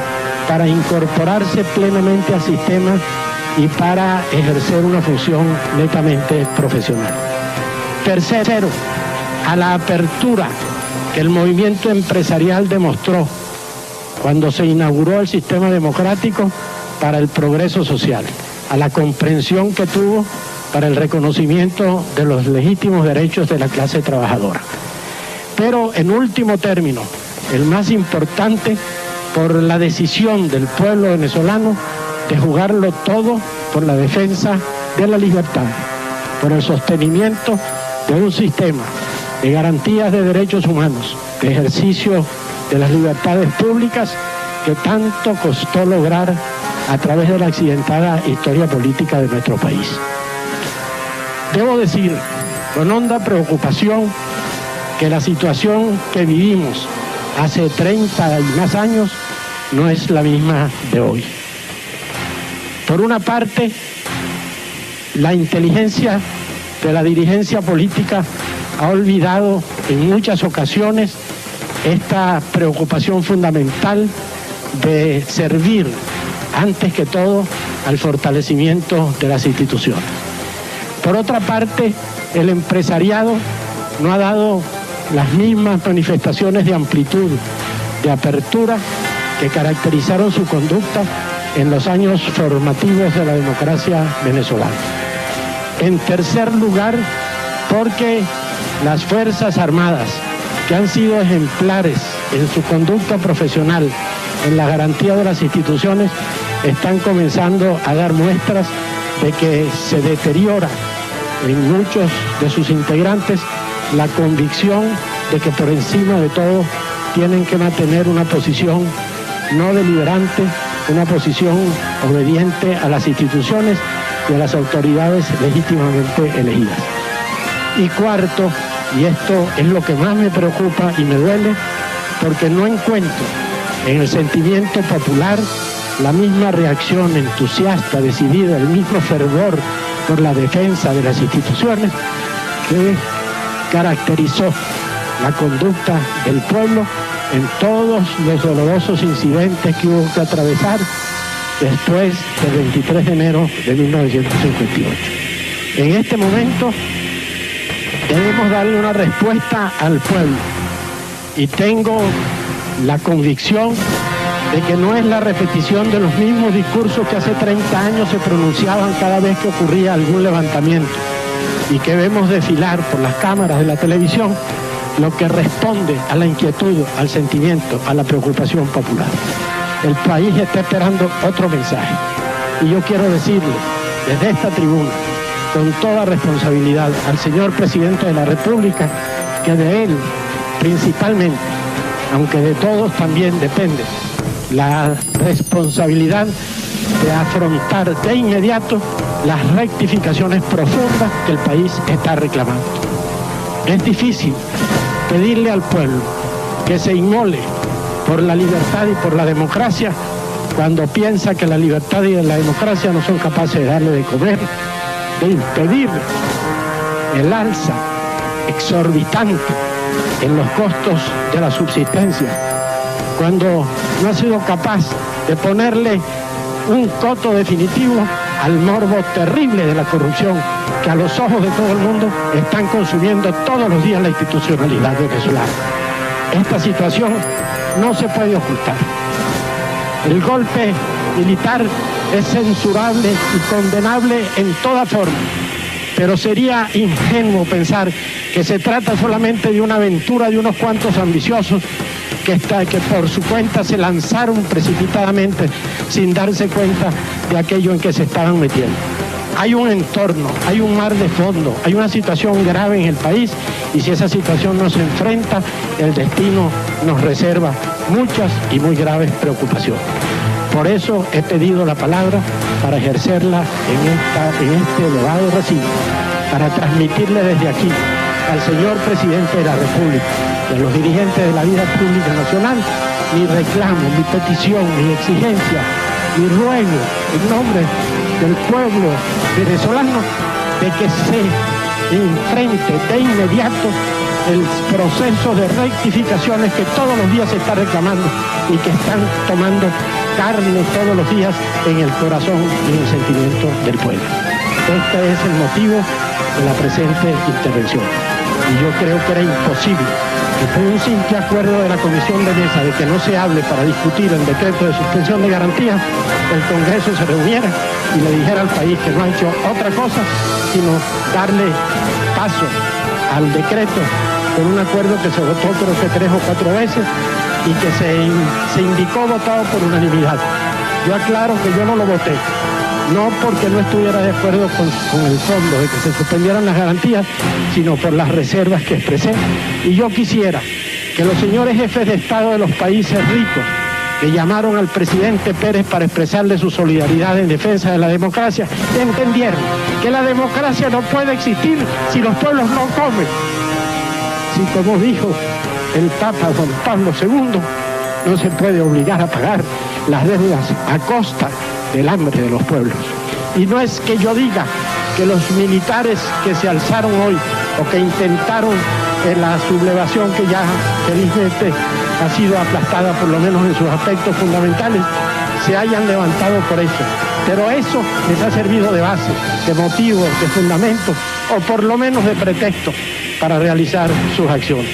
para incorporarse plenamente al sistema y para ejercer una función netamente profesional. Tercero, a la apertura que el movimiento empresarial demostró cuando se inauguró el sistema democrático para el progreso social, a la comprensión que tuvo para el reconocimiento de los legítimos derechos de la clase trabajadora. Pero en último término, el más importante, por la decisión del pueblo venezolano de jugarlo todo por la defensa de la libertad, por el sostenimiento de un sistema de garantías de derechos humanos, de ejercicio de las libertades públicas que tanto costó lograr a través de la accidentada historia política de nuestro país. Debo decir, con honda preocupación, que la situación que vivimos hace 30 y más años no es la misma de hoy. Por una parte, la inteligencia de la dirigencia política ha olvidado en muchas ocasiones esta preocupación fundamental de servir, antes que todo, al fortalecimiento de las instituciones. Por otra parte, el empresariado no ha dado las mismas manifestaciones de amplitud, de apertura, que caracterizaron su conducta en los años formativos de la democracia venezolana. En tercer lugar, porque las Fuerzas Armadas, que han sido ejemplares en su conducta profesional, en la garantía de las instituciones, están comenzando a dar muestras de que se deteriora en muchos de sus integrantes la convicción de que por encima de todo tienen que mantener una posición no deliberante, una posición obediente a las instituciones y a las autoridades legítimamente elegidas. Y cuarto, y esto es lo que más me preocupa y me duele, porque no encuentro en el sentimiento popular la misma reacción entusiasta, decidida, el mismo fervor por la defensa de las instituciones que caracterizó la conducta del pueblo en todos los dolorosos incidentes que hubo que atravesar después del 23 de enero de 1958. En este momento debemos darle una respuesta al pueblo y tengo la convicción de que no es la repetición de los mismos discursos que hace 30 años se pronunciaban cada vez que ocurría algún levantamiento y que vemos desfilar por las cámaras de la televisión lo que responde a la inquietud, al sentimiento, a la preocupación popular. El país está esperando otro mensaje y yo quiero decirle desde esta tribuna con toda responsabilidad al señor presidente de la República, que de él principalmente, aunque de todos también depende, la responsabilidad de afrontar de inmediato las rectificaciones profundas que el país está reclamando. Es difícil pedirle al pueblo que se inmole por la libertad y por la democracia cuando piensa que la libertad y la democracia no son capaces de darle de comer, de impedir el alza exorbitante en los costos de la subsistencia, cuando no ha sido capaz de ponerle un coto definitivo al morbo terrible de la corrupción que a los ojos de todo el mundo están consumiendo todos los días la institucionalidad venezolana. Esta situación no se puede ocultar. El golpe militar es censurable y condenable en toda forma, pero sería ingenuo pensar que se trata solamente de una aventura de unos cuantos ambiciosos que por su cuenta se lanzaron precipitadamente sin darse cuenta de aquello en que se estaban metiendo. Hay un entorno, hay un mar de fondo, hay una situación grave en el país, y si esa situación no se enfrenta, el destino nos reserva muchas y muy graves preocupaciones. Por eso he pedido la palabra para ejercerla en este elevado recinto, para transmitirle desde aquí al señor presidente de la República y a los dirigentes de la vida pública nacional mi reclamo, mi petición, mi exigencia, mi ruego en nombre del pueblo venezolano de que se enfrente de inmediato el proceso de rectificaciones que todos los días se está reclamando y que están tomando carne todos los días en el corazón y en el sentimiento del pueblo. Este es el motivo de la presente intervención. Y yo creo que era imposible que por un simple acuerdo de la Comisión de Mesa de que no se hable para discutir el decreto de suspensión de garantías, el Congreso se reuniera y le dijera al país que no ha hecho otra cosa sino darle paso al decreto con un acuerdo que se votó creo que 3 o 4 veces y que se indicó votado por unanimidad. Yo aclaro que yo no lo voté, no porque no estuviera de acuerdo con el fondo de que se suspendieran las garantías, sino por las reservas que expresé. Y yo quisiera que los señores jefes de Estado de los países ricos que llamaron al presidente Pérez para expresarle su solidaridad en defensa de la democracia, entendieron que la democracia no puede existir si los pueblos no comen. Si, como dijo el Papa Juan Pablo II, no se puede obligar a pagar las deudas a costa del hambre de los pueblos. Y no es que yo diga que los militares que se alzaron hoy o que intentaron la sublevación que ya felizmente ha sido aplastada por lo menos en sus aspectos fundamentales, se hayan levantado por eso. Pero eso les ha servido de base, de motivo, de fundamento o por lo menos de pretexto para realizar sus acciones.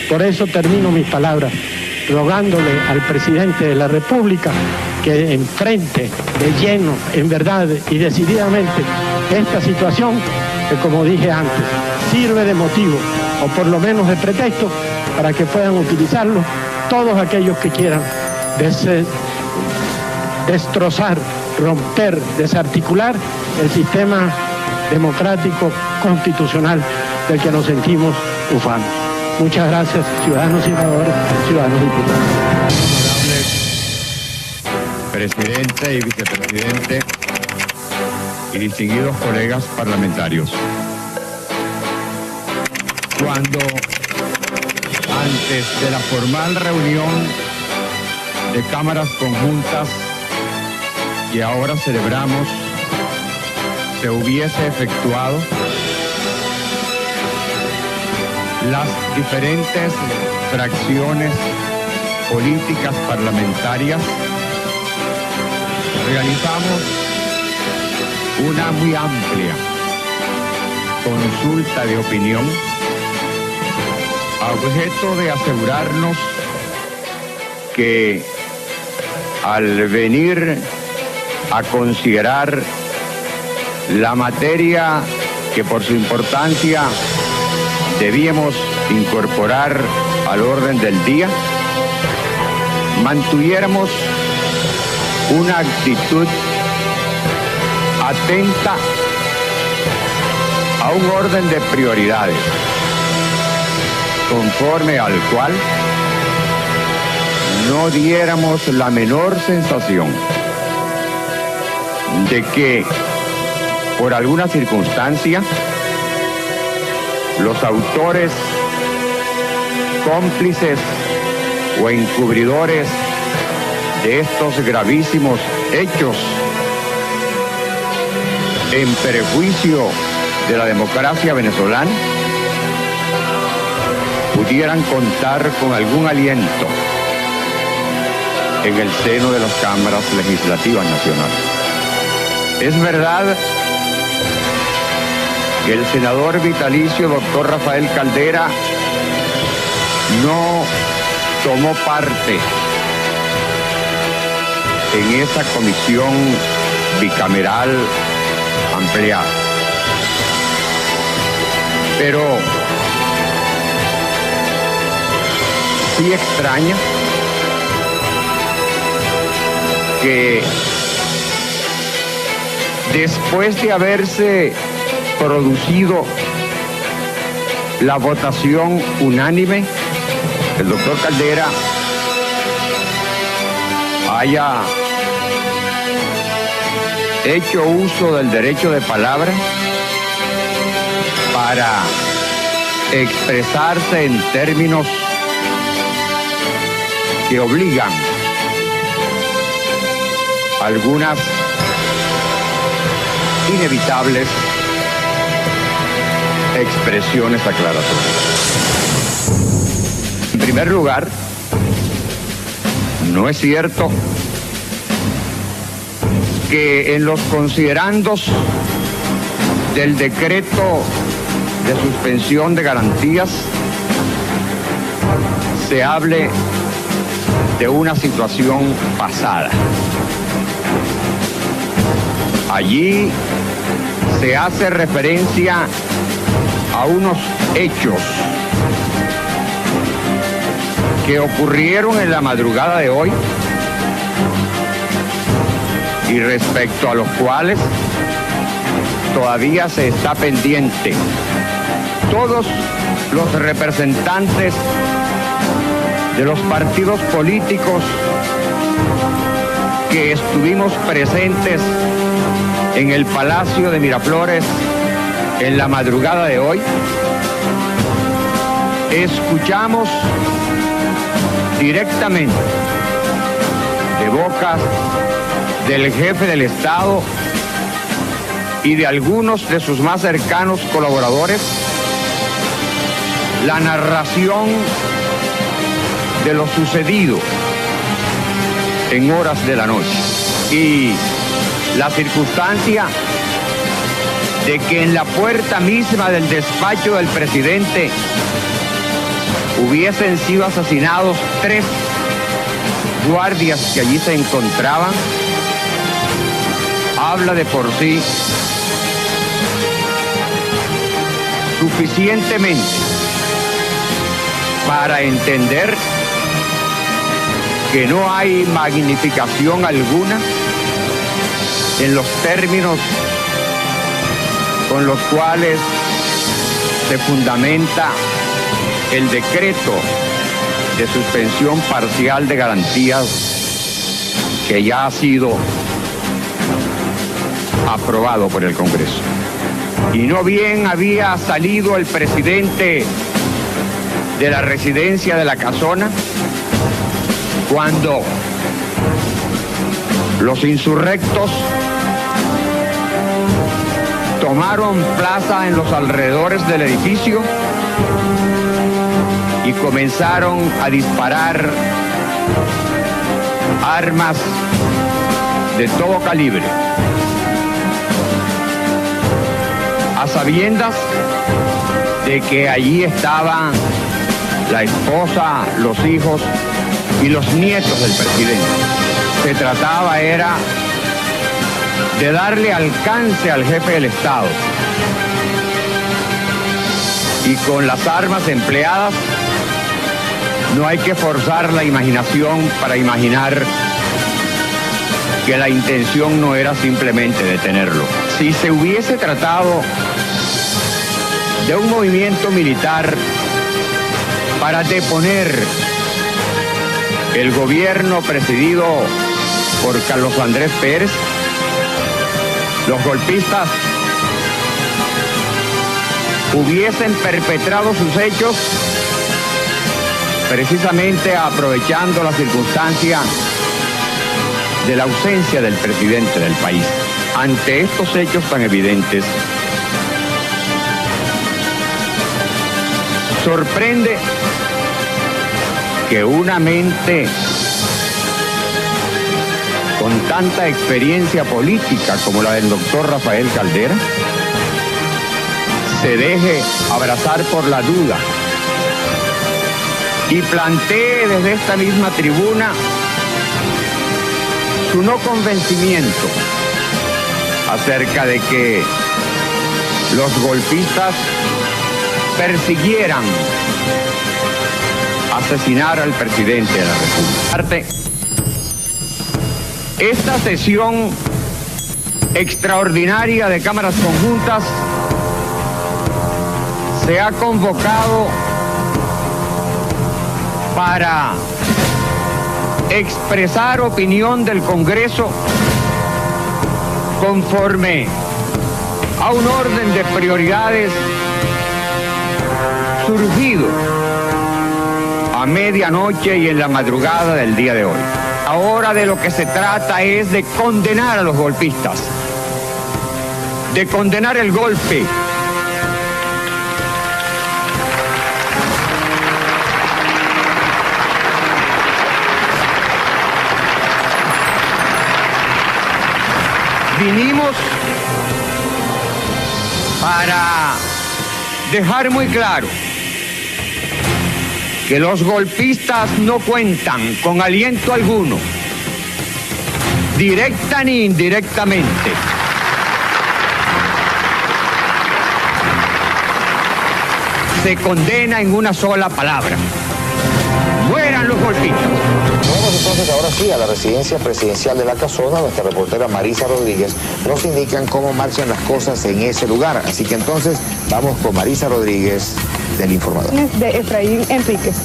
Por eso termino mis palabras rogándole al presidente de la República que enfrente de lleno, en verdad y decididamente, esta situación que, como dije antes, sirve de motivo o por lo menos de pretexto para que puedan utilizarlo todos aquellos que quieran destrozar, romper, desarticular el sistema democrático constitucional del que nos sentimos ufanos. Muchas gracias, ciudadanos y senadores, ciudadanos diputados. Presidente y vicepresidente y distinguidos colegas parlamentarios. Cuando antes de la formal reunión de cámaras conjuntas que ahora celebramos se hubiese efectuado, las diferentes fracciones políticas parlamentarias realizamos una muy amplia consulta de opinión a objeto de asegurarnos que al venir a considerar la materia que por su importancia debíamos incorporar al orden del día, mantuviéramos una actitud atenta a un orden de prioridades, conforme al cual no diéramos la menor sensación de que, por alguna circunstancia, los autores, cómplices o encubridores de estos gravísimos hechos en perjuicio de la democracia venezolana pudieran contar con algún aliento en el seno de las cámaras legislativas nacionales. Es verdad que el senador vitalicio doctor Rafael Caldera no tomó parte en esa comisión bicameral ampliada, pero sí extraña que después de haberse producido la votación unánime, el doctor Caldera haya hecho uso del derecho de palabra para expresarse en términos que obligan algunas inevitables expresiones aclaratorias. En primer lugar, no es cierto que en los considerandos del decreto de suspensión de garantías se hable de una situación pasada. Allí se hace referencia a unos hechos que ocurrieron en la madrugada de hoy y respecto a los cuales todavía se está pendiente. Todos los representantes de los partidos políticos que estuvimos presentes en el Palacio de Miraflores en la madrugada de hoy, escuchamos directamente de boca del jefe del Estado y de algunos de sus más cercanos colaboradores la narración de lo sucedido en horas de la noche y la circunstancia de que en la puerta misma del despacho del presidente hubiesen sido asesinados 3 guardias que allí se encontraban, habla de por sí suficientemente para entender que no hay magnificación alguna en los términos con los cuales se fundamenta el decreto de suspensión parcial de garantías que ya ha sido aprobado por el Congreso. Y no bien había salido el presidente de la residencia de la Casona cuando los insurrectos tomaron plaza en los alrededores del edificio y comenzaron a disparar armas de todo calibre, a sabiendas de que allí estaban la esposa, los hijos y los nietos del presidente. Se trataba era de darle alcance al jefe del Estado y con las armas empleadas no hay que forzar la imaginación para imaginar que la intención no era simplemente detenerlo. Si se hubiese tratado de un movimiento militar para deponer el gobierno presidido por Carlos Andrés Pérez, los golpistas hubiesen perpetrado sus hechos precisamente aprovechando la circunstancia de la ausencia del presidente del país. Ante estos hechos tan evidentes, sorprende que una mente con tanta experiencia política como la del doctor Rafael Caldera se deje abrazar por la duda y plantee desde esta misma tribuna su no convencimiento acerca de que los golpistas persiguieran asesinar al presidente de la República. Esta sesión extraordinaria de cámaras conjuntas se ha convocado para expresar opinión del Congreso conforme a un orden de prioridades surgido a medianoche y en la madrugada del día de hoy. Ahora de lo que se trata es de condenar a los golpistas, de condenar el golpe, vinimos para dejar muy claro que los golpistas no cuentan con aliento alguno, directa ni indirectamente. Se condena en una sola palabra: mueran los golpistas. Vamos entonces ahora sí a la residencia presidencial de La Casona. Nuestra reportera Marisa Rodríguez nos indican cómo marchan las cosas en ese lugar. Así que entonces vamos con Marisa Rodríguez del Informador. De Efraín Enríquez.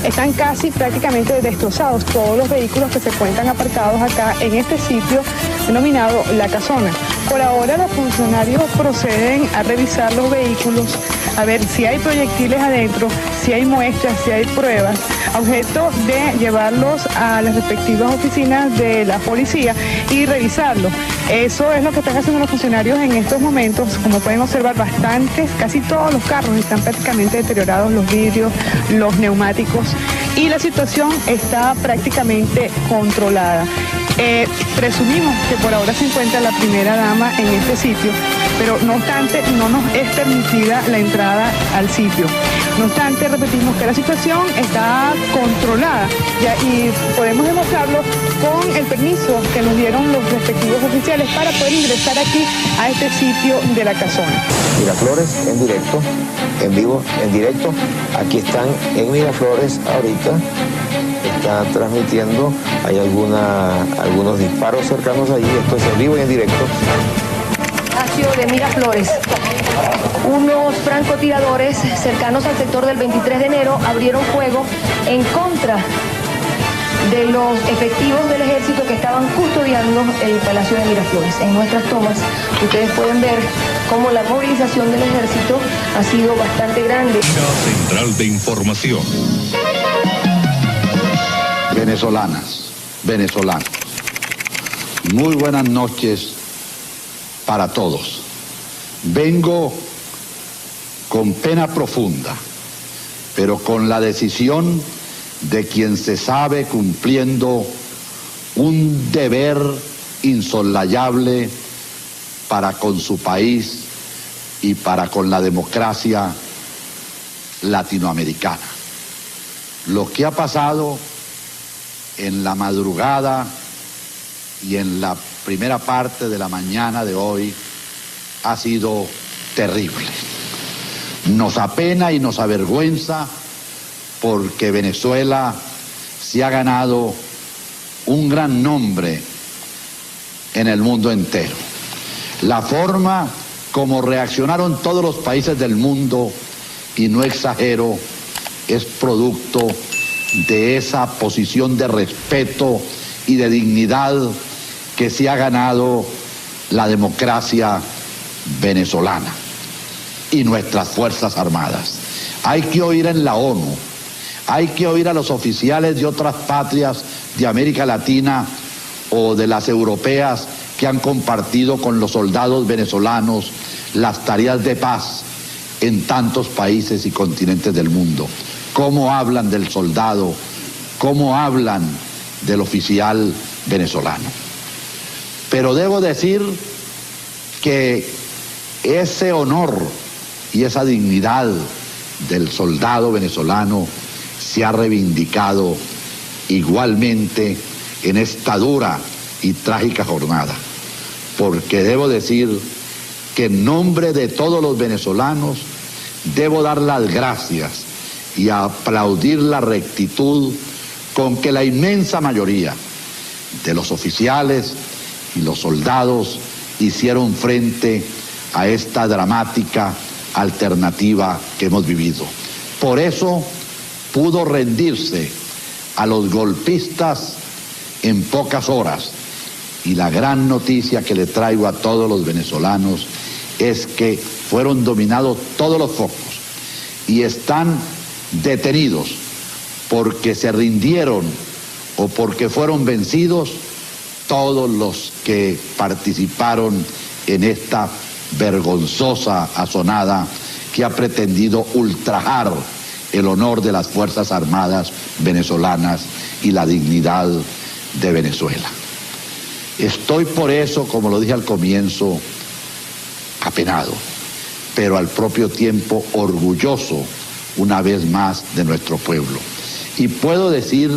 Están casi prácticamente destrozados todos los vehículos que se encuentran aparcados acá en este sitio denominado La Casona. Por ahora los funcionarios proceden a revisar los vehículos, a ver si hay proyectiles adentro, si hay muestras, si hay pruebas, a objeto de llevarlos a las respectivas oficinas de la policía y revisarlos. Eso es lo que están haciendo los funcionarios en estos momentos. Como pueden observar, bastantes, casi todos los carros están prácticamente deteriorados, los vidrios, los neumáticos, y la situación está prácticamente controlada. Presumimos que por ahora se encuentra la primera dama en este sitio, pero no obstante no nos es permitida la entrada al sitio. No obstante, repetimos que la situación está controlada y podemos demostrarlo con el permiso que nos dieron los respectivos oficiales para poder ingresar aquí a este sitio de La Casona. Miraflores en directo, en vivo, en directo. Aquí están en Miraflores ahorita. Está transmitiendo, hay algunos disparos cercanos allí. Esto es en vivo y en directo. De Miraflores. Unos francotiradores cercanos al sector del 23 de enero abrieron fuego en contra de los efectivos del ejército que estaban custodiando el Palacio de Miraflores. En nuestras tomas ustedes pueden ver cómo la movilización del ejército ha sido bastante grande. Central de Información. Venezolanas, venezolanos, muy buenas noches para todos. Vengo con pena profunda, pero con la decisión de quien se sabe cumpliendo un deber insoslayable para con su país y para con la democracia latinoamericana. Lo que ha pasado en la madrugada y en la primera parte de la mañana de hoy ha sido terrible. Nos apena y nos avergüenza porque Venezuela se ha ganado un gran nombre en el mundo entero. La forma como reaccionaron todos los países del mundo, y no exagero, es producto de esa posición de respeto y de dignidad que se ha ganado la democracia venezolana y nuestras Fuerzas Armadas. Hay que oír en la ONU, hay que oír a los oficiales de otras patrias de América Latina o de las europeas que han compartido con los soldados venezolanos las tareas de paz en tantos países y continentes del mundo. Cómo hablan del soldado, cómo hablan del oficial venezolano. Pero debo decir que ese honor y esa dignidad del soldado venezolano se ha reivindicado igualmente en esta dura y trágica jornada, porque debo decir que en nombre de todos los venezolanos debo dar las gracias y aplaudir la rectitud con que la inmensa mayoría de los oficiales y los soldados hicieron frente a esta dramática alternativa que hemos vivido. Por eso pudo rendirse a los golpistas en pocas horas, y la gran noticia que le traigo a todos los venezolanos es que fueron dominados todos los focos y están detenidos porque se rindieron o porque fueron vencidos todos los que participaron en esta vergonzosa asonada que ha pretendido ultrajar el honor de las Fuerzas Armadas venezolanas y la dignidad de Venezuela. Estoy por eso, como lo dije al comienzo, apenado, pero al propio tiempo orgulloso una vez más de nuestro pueblo. Y puedo decir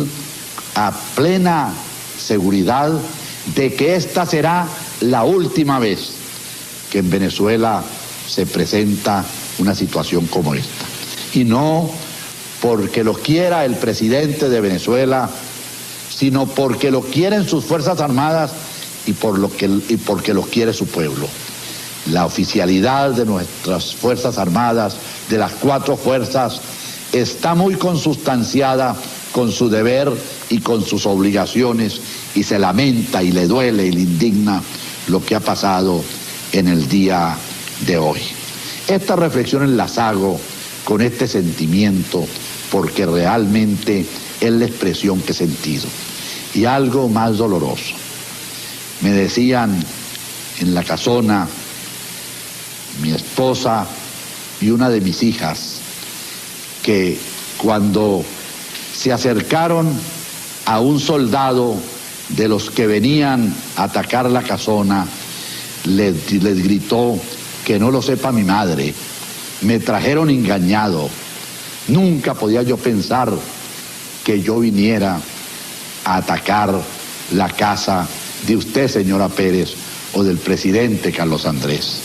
a plena seguridad de que esta será la última vez que en Venezuela se presenta una situación como esta. Y no porque lo quiera el presidente de Venezuela, sino porque lo quieren sus Fuerzas Armadas y porque lo quiere su pueblo. La oficialidad de nuestras Fuerzas Armadas, de las 4 fuerzas, está muy consustanciada con su deber y con sus obligaciones, y se lamenta y le duele y le indigna lo que ha pasado en el día de hoy. Estas reflexiones las hago con este sentimiento porque realmente es la expresión que he sentido. Y algo más doloroso. Me decían en la casona mi esposa y una de mis hijas que cuando se acercaron a un soldado de los que venían a atacar la casona, les gritó: que no lo sepa mi madre, me trajeron engañado, nunca podía yo pensar que yo viniera a atacar la casa de usted, señora Pérez, o del presidente Carlos Andrés.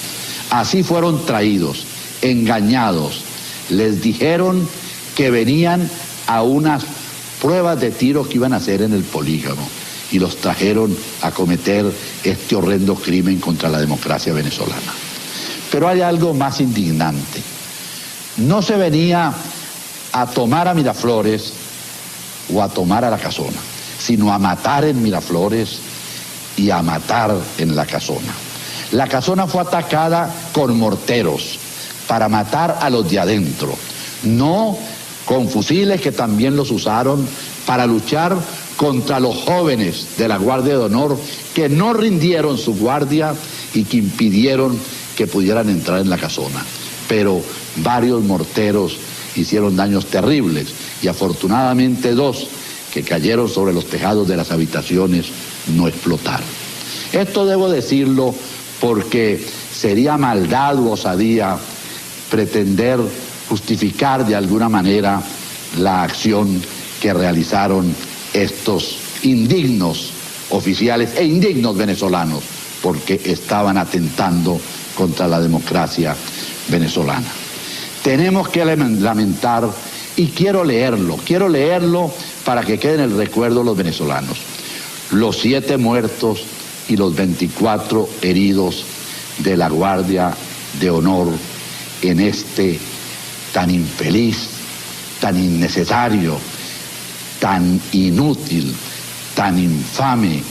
Así fueron traídos, engañados. Les dijeron que venían a unas pruebas de tiro que iban a hacer en el polígono y los trajeron a cometer este horrendo crimen contra la democracia venezolana. Pero hay algo más indignante. No se venía a tomar a Miraflores o a tomar a la casona, sino a matar en Miraflores y a matar en la casona. La casona fue atacada con morteros para matar a los de adentro, no con fusiles que también los usaron para luchar contra los jóvenes de la Guardia de Honor que no rindieron su guardia y que impidieron que pudieran entrar en la casona. Pero varios morteros hicieron daños terribles y afortunadamente 2 que cayeron sobre los tejados de las habitaciones no explotaron. Esto debo decirlo porque sería maldad u osadía pretender justificar de alguna manera la acción que realizaron estos indignos oficiales e indignos venezolanos, porque estaban atentando contra la democracia venezolana. Tenemos que lamentar, y quiero leerlo para que quede en el recuerdo de los venezolanos, los 7 muertos y los 24 heridos de la Guardia de honor en este tan infeliz, tan innecesario, tan inútil, tan infame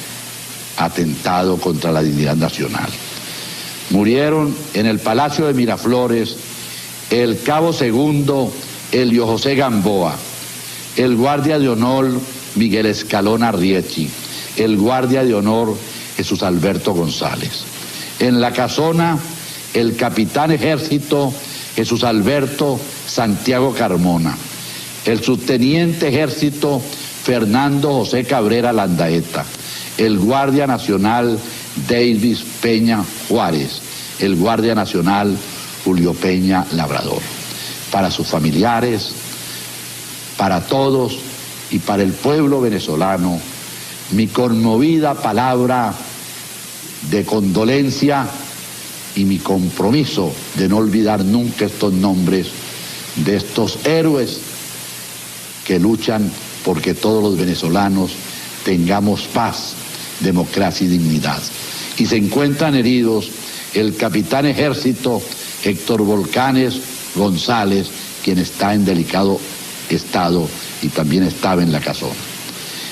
atentado contra la dignidad nacional. Murieron en el Palacio de Miraflores el cabo segundo Helio José Gamboa, el guardia de honor Miguel Escalón Arriechi, el guardia de honor Jesús Alberto González. En la casona, el capitán ejército Jesús Alberto Santiago Carmona, el subteniente ejército Fernando José Cabrera Landaeta, el guardia nacional Davis Peña Juárez, el guardia nacional Julio Peña Labrador. Para sus familiares, para todos y para el pueblo venezolano, mi conmovida palabra de condolencia y mi compromiso de no olvidar nunca estos nombres de estos héroes que luchan porque todos los venezolanos tengamos paz, democracia y dignidad. Y se encuentran heridos el capitán ejército Héctor Volcanes González, quien está en delicado estado y también estaba en la casona.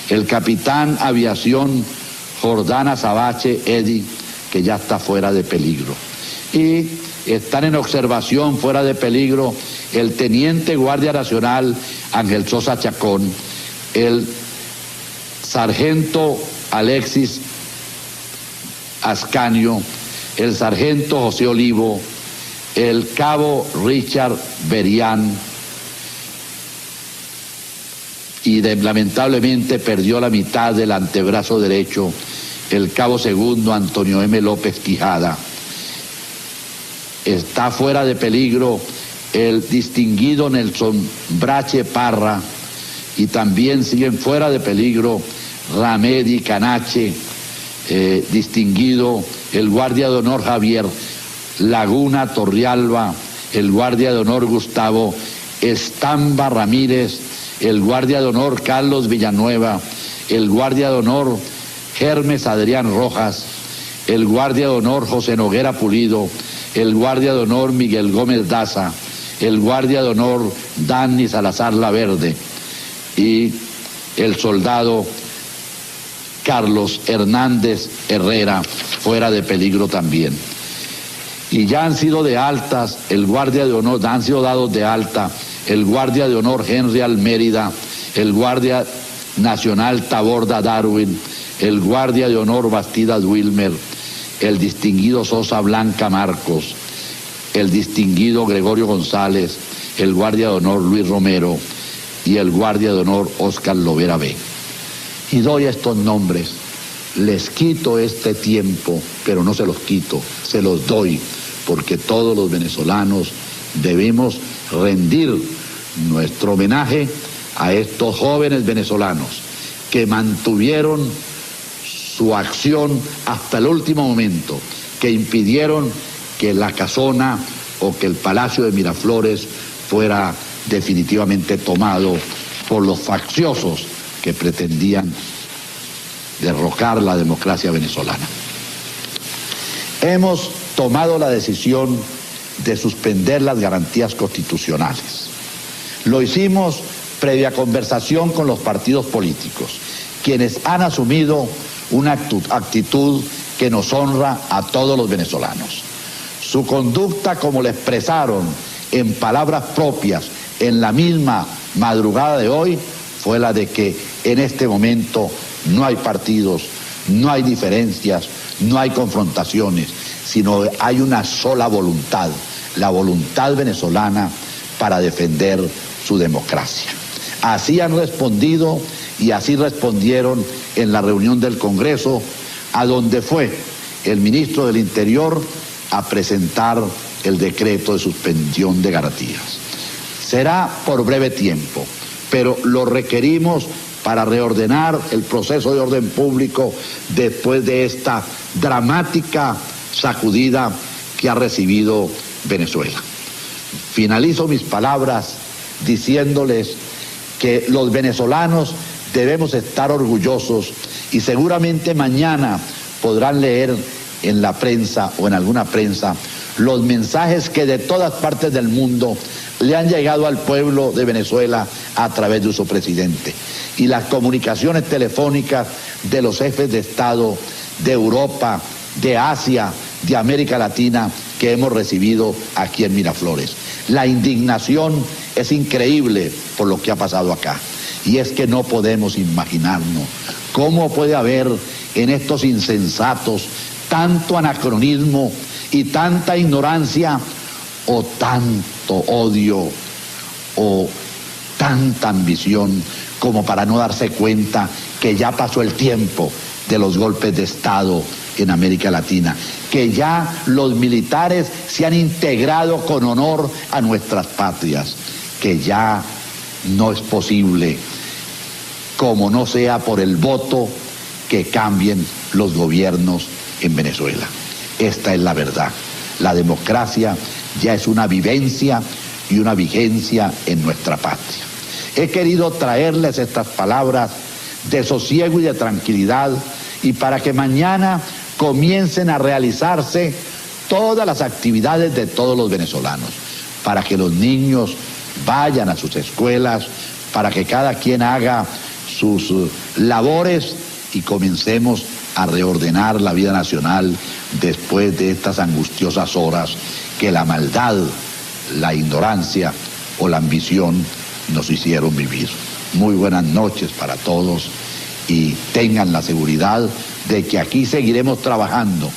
El capitán aviación Jordana Sabache Eddy, que ya está fuera de peligro. Y están en observación fuera de peligro el teniente guardia nacional Ángel Sosa Chacón, el sargento Alexis Ascanio, el sargento José Olivo, el cabo Richard Berián, y lamentablemente perdió la mitad del antebrazo derecho el cabo segundo Antonio M. López Quijada. Está fuera de peligro el distinguido Nelson Brache Parra, y también siguen fuera de peligro Ramedi Canache, distinguido el guardia de honor Javier Laguna Torrialba, el guardia de honor Gustavo Estamba Ramírez, el guardia de honor Carlos Villanueva, el guardia de honor Hermes Adrián Rojas, el guardia de honor José Noguera Pulido, el guardia de honor Miguel Gómez Daza, el guardia de honor Dani Salazar Laverde y el soldado Carlos Hernández Herrera, fuera de peligro también. Y ya han sido de altas el guardia de honor, han sido dados de alta el guardia de honor Henry Almérida, el guardia nacional Taborda Darwin, el guardia de honor Bastidas Wilmer, el distinguido Sosa Blanca Marcos, el distinguido Gregorio González, el guardia de honor Luis Romero y el guardia de honor Óscar Lovera B. Y doy estos nombres, les quito este tiempo, pero no se los quito, se los doy, porque todos los venezolanos debemos rendir nuestro homenaje a estos jóvenes venezolanos que mantuvieron su acción hasta el último momento, que impidieron que la casona o que el Palacio de Miraflores fuera definitivamente tomado por los facciosos que pretendían derrocar la democracia venezolana. Hemos tomado la decisión de suspender las garantías constitucionales. Lo hicimos previa conversación con los partidos políticos, quienes han asumido una actitud que nos honra a todos los venezolanos. Su conducta, como le expresaron en palabras propias en la misma madrugada de hoy, fue la de que en este momento no hay partidos, no hay diferencias, no hay confrontaciones, sino hay una sola voluntad, la voluntad venezolana para defender su democracia. Así han respondido y así respondieron en la reunión del Congreso, a donde fue el ministro del Interior a presentar el decreto de suspensión de garantías. Será por breve tiempo, pero lo requerimos para reordenar el proceso de orden público después de esta dramática sacudida que ha recibido Venezuela. Finalizo mis palabras diciéndoles que los venezolanos debemos estar orgullosos y seguramente mañana podrán leer en la prensa o en alguna prensa los mensajes que de todas partes del mundo le han llegado al pueblo de Venezuela a través de su presidente, y las comunicaciones telefónicas de los jefes de Estado de Europa, de Asia, de América Latina que hemos recibido aquí en Miraflores. La indignación es increíble por lo que ha pasado acá, y es que no podemos imaginarnos cómo puede haber en estos insensatos tanto anacronismo y tanta ignorancia, o tanto odio, o tanta ambición, como para no darse cuenta que ya pasó el tiempo de los golpes de Estado en América Latina, que ya los militares se han integrado con honor a nuestras patrias, que ya no es posible, como no sea por el voto, que cambien los gobiernos en Venezuela. Esta es la verdad. La democracia ya es una vivencia y una vigencia en nuestra patria. He querido traerles estas palabras de sosiego y de tranquilidad, y para que mañana comiencen a realizarse todas las actividades de todos los venezolanos, para que los niños vayan a sus escuelas, para que cada quien haga sus labores y comencemos a reordenar la vida nacional después de estas angustiosas horas que la maldad, la ignorancia o la ambición nos hicieron vivir. Muy buenas noches para todos, y tengan la seguridad de que aquí seguiremos trabajando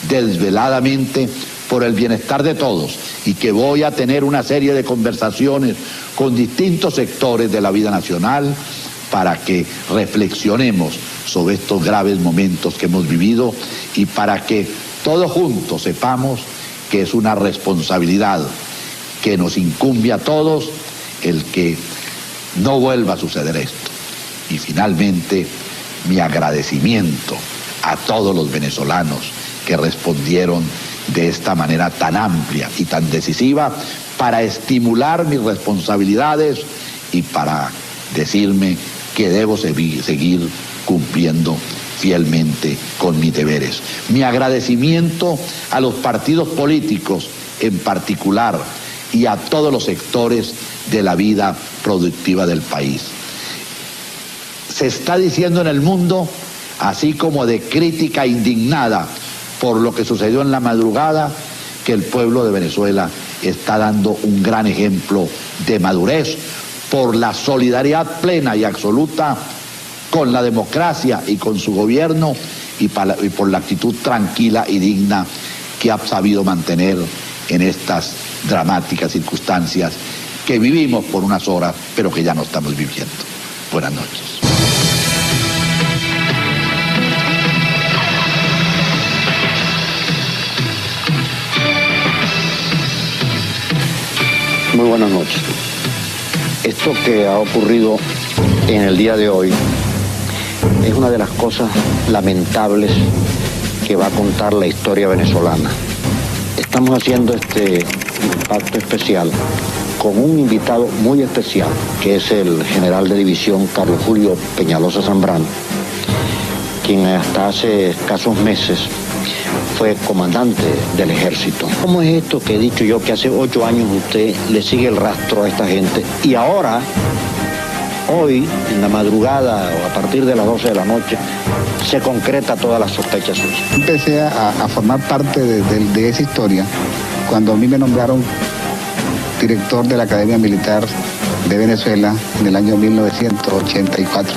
desveladamente por el bienestar de todos, y que voy a tener una serie de conversaciones con distintos sectores de la vida nacional para que reflexionemos sobre estos graves momentos que hemos vivido, y para que todos juntos sepamos que es una responsabilidad que nos incumbe a todos el que no vuelva a suceder esto. Y finalmente, mi agradecimiento a todos los venezolanos que respondieron de esta manera tan amplia y tan decisiva para estimular mis responsabilidades y para decirme que debo seguir cumpliendo fielmente con mis deberes. Mi agradecimiento a los partidos políticos en particular y a todos los sectores de la vida productiva del país. Se está diciendo en el mundo, así como de crítica indignada por lo que sucedió en la madrugada, que el pueblo de Venezuela está dando un gran ejemplo de madurez por la solidaridad plena y absoluta con la democracia y con su gobierno, y por la actitud tranquila y digna que ha sabido mantener en estas dramáticas circunstancias que vivimos por unas horas, pero que ya no estamos viviendo. Buenas noches. Muy buenas noches. Esto que ha ocurrido en el día de hoy es una de las cosas lamentables que va a contar la historia venezolana. Estamos haciendo este impacto especial con un invitado muy especial, que es el general de división Carlos Julio Peñalosa Zambrano, quien hasta hace escasos meses fue comandante del ejército. ¿Cómo es esto que he dicho yo que hace 8 años usted le sigue el rastro a esta gente y ahora, hoy, en la madrugada o a partir de las 12 de la noche, se concreta todas las sospechas suyas? Empecé a formar parte de esa historia cuando a mí me nombraron director de la Academia Militar de Venezuela en el año 1984.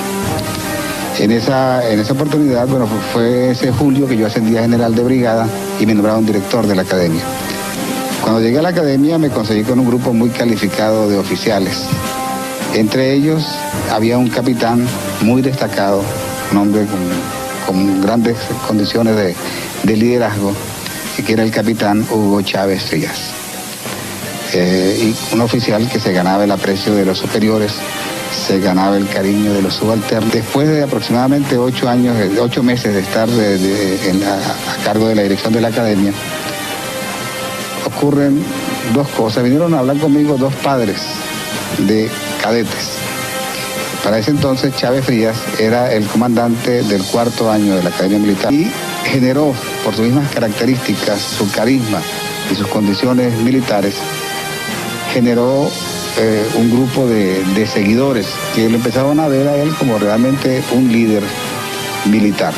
En esa oportunidad, bueno, fue ese julio que yo ascendí a general de brigada y me nombraron director de la academia. Cuando llegué a la academia me conseguí con un grupo muy calificado de oficiales. Entre ellos había un capitán muy destacado, un hombre con grandes condiciones de liderazgo, que era el capitán Hugo Chávez Frías. Y un oficial que se ganaba el aprecio de los superiores, se ganaba el cariño de los subalternos. Después de aproximadamente 8 meses de estar a cargo de la dirección de la academia, ocurren dos cosas. Vinieron a hablar conmigo 2 padres de cadetes. Para ese entonces Chávez Frías era el comandante del 4º año de la Academia Militar y generó, por sus mismas características, su carisma y sus condiciones militares, generó un grupo de seguidores que lo empezaron a ver a él como realmente un líder militar.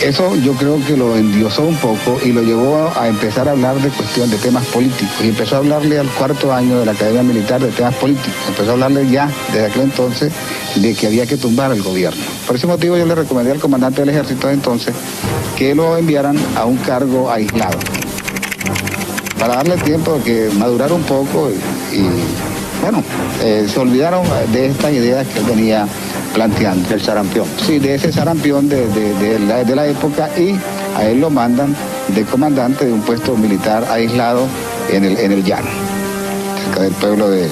Eso yo creo que lo endiosó un poco y lo llevó a empezar a hablar de cuestión de temas políticos, y empezó a hablarle al cuarto año de la Academia Militar de temas políticos. Empezó a hablarle ya desde aquel entonces de que había que tumbar al gobierno. Por ese motivo yo le recomendé al comandante del ejército de entonces que lo enviaran a un cargo aislado, para darle tiempo de que madurara un poco y bueno, se olvidaron de estas ideas que él venía planteando. Del sarampión. Sí, de ese sarampión de la época, y a él lo mandan de comandante de un puesto militar aislado en el llano, cerca del pueblo de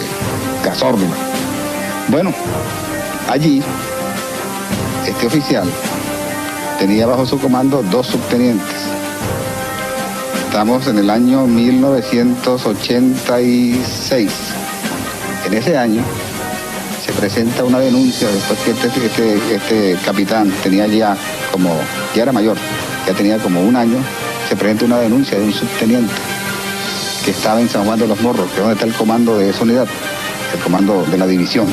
Cazorla. Bueno, allí este oficial tenía bajo su comando 2 subtenientes. Estamos en el año 1986. En ese año se presenta una denuncia después que este capitán tenía ya era mayor, ya tenía como un año. Se presenta una denuncia de un subteniente que estaba en San Juan de los Morros, que es donde está el comando de esa unidad, el comando de la división.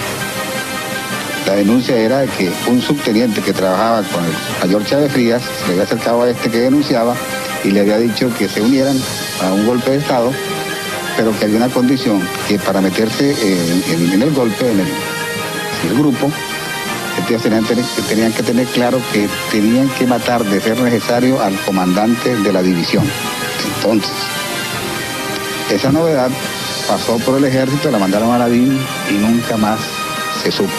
La denuncia era de que un subteniente que trabajaba con el mayor Chávez Frías se le había acercado a este que denunciaba y le había dicho que se unieran a un golpe de Estado, pero que había una condición, que para meterse en el golpe, en el grupo, tenían que tener claro que tenían que matar, de ser necesario, al comandante de la división. Entonces, esa novedad pasó por el ejército, la mandaron a la DIN y nunca más se supo.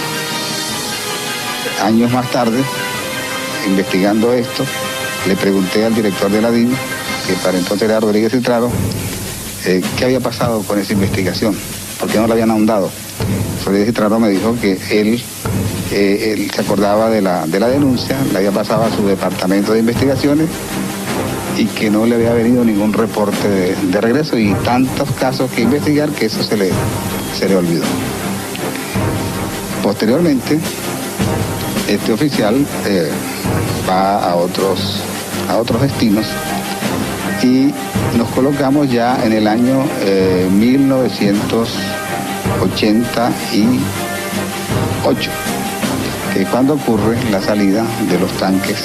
Años más tarde, investigando esto, le pregunté al director de la DIN, que para entonces era Rodríguez Citrado, qué había pasado con esa investigación, por qué no la habían ahondado. Rodríguez Citrado me dijo que él se acordaba de la denuncia, la había pasado a su departamento de investigaciones y que no le había venido ningún reporte de regreso, y tantos casos que investigar que eso se le olvidó. Posteriormente, este oficial va a otros destinos y nos colocamos ya en el año 1988, que es cuando ocurre la salida de los tanques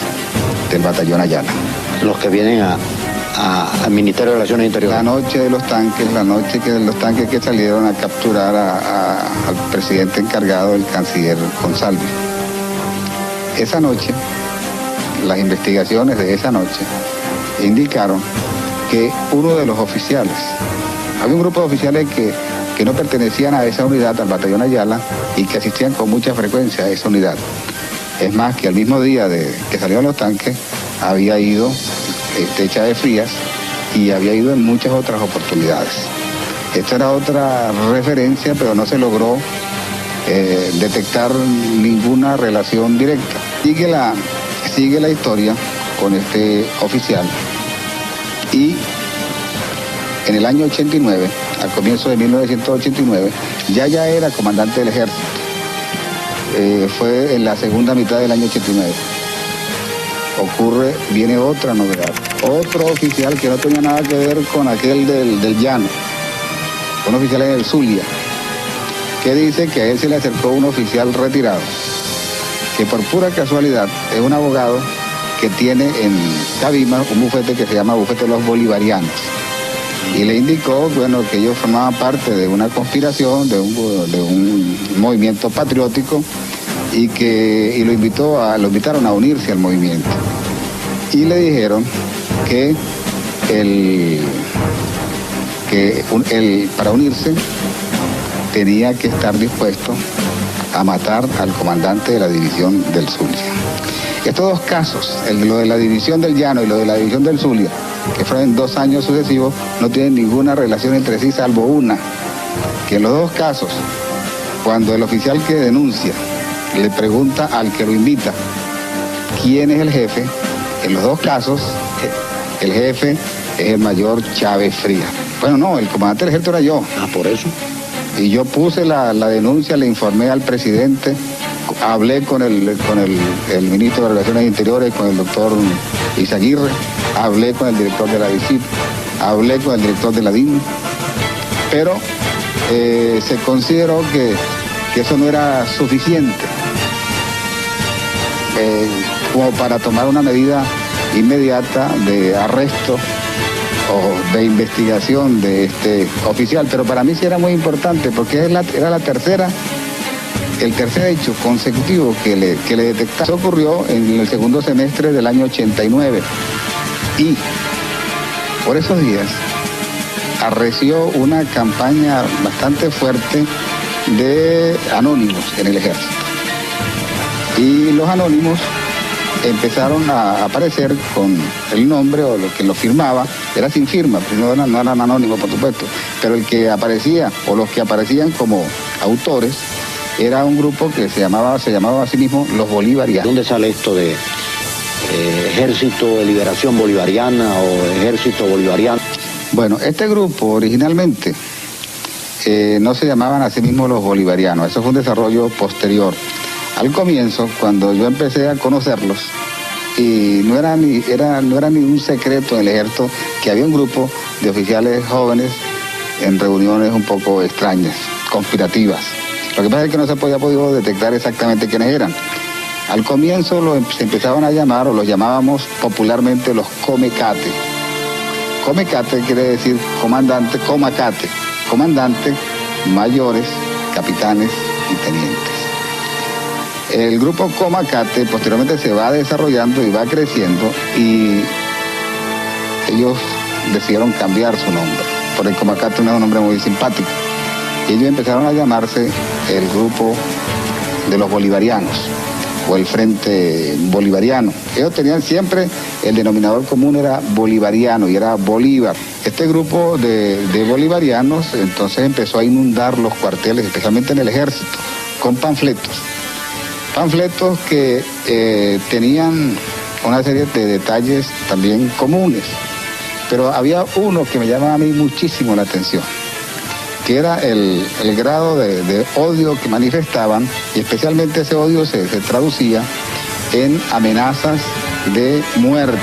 del batallón Ayala. Los que vienen al Ministerio de Relaciones Interiores. La noche de los tanques, que salieron a capturar al presidente encargado, el canciller González. Esa noche, las investigaciones de esa noche indicaron que uno de los oficiales, había un grupo de oficiales que no pertenecían a esa unidad, al batallón Ayala, y que asistían con mucha frecuencia a esa unidad. Es más, que al mismo día de que salieron los tanques, había ido Chávez Frías y había ido en muchas otras oportunidades. Esta era otra referencia, pero no se logró detectar ninguna relación directa. Sigue la historia con este oficial, y en el año 89, al comienzo de 1989, ya era comandante del ejército. Fue en la segunda mitad del año 89. Viene otra novedad. Otro oficial que no tenía nada que ver con aquel del llano, un oficial en el Zulia, que dice que a él se le acercó un oficial retirado, que por pura casualidad es un abogado que tiene en Cabima un bufete que se llama Bufete de los Bolivarianos, y le indicó, que ellos formaban parte de una conspiración, de un movimiento patriótico, y lo invitaron a unirse al movimiento, y le dijeron que para unirse tenía que estar dispuesto a matar al comandante de la división del Zulia. Estos dos casos, lo de la división del Llano y lo de la división del Zulia, que fueron en 2 años sucesivos, no tienen ninguna relación entre sí, salvo una, que en los dos casos, cuando el oficial que denuncia le pregunta al que lo invita quién es el jefe, en los dos casos el jefe es el mayor Chávez Frías. Bueno, no, el comandante del ejército era yo. Por eso. Y yo puse la denuncia, le informé al presidente, hablé con el ministro de Relaciones Interiores, con el doctor Izaguirre, hablé con el director de la DICIP, hablé con el director de la DIN, pero se consideró que eso no era suficiente como para tomar una medida inmediata de arresto o de investigación de este oficial, pero para mí sí era muy importante porque era el tercer hecho consecutivo que le detectaron. Eso ocurrió en el segundo semestre del año 89 y por esos días arreció una campaña bastante fuerte de anónimos en el ejército. Y los anónimos empezaron a aparecer con el nombre o lo que lo firmaba, era sin firma, pues no eran anónimos por supuesto, pero el que aparecía o los que aparecían como autores era un grupo que se llamaba a sí mismo los bolivarianos. ¿Dónde sale esto de Ejército de Liberación Bolivariana o Ejército Bolivariano? Bueno, este grupo originalmente no se llamaban a sí mismos los bolivarianos, eso fue un desarrollo posterior. Al comienzo, cuando yo empecé a conocerlos, y no era ni un secreto en el ejército que había un grupo de oficiales jóvenes en reuniones un poco extrañas, conspirativas. Lo que pasa es que no se había podido detectar exactamente quiénes eran. Al comienzo se empezaban a llamar, o los llamábamos popularmente los comecate. Comecate quiere decir comandante, comacate, comandante, mayores, capitanes y tenientes. El grupo Comacate posteriormente se va desarrollando y va creciendo y ellos decidieron cambiar su nombre, porque Comacate no es un nombre muy simpático. Ellos empezaron a llamarse el grupo de los bolivarianos o el Frente Bolivariano. Ellos tenían siempre, el denominador común era bolivariano y era Bolívar. Este grupo de bolivarianos entonces empezó a inundar los cuarteles, especialmente en el ejército, con panfletos que tenían una serie de detalles también comunes, pero había uno que me llamaba a mí muchísimo la atención, que era el grado de odio que manifestaban, y especialmente ese odio se traducía en amenazas de muerte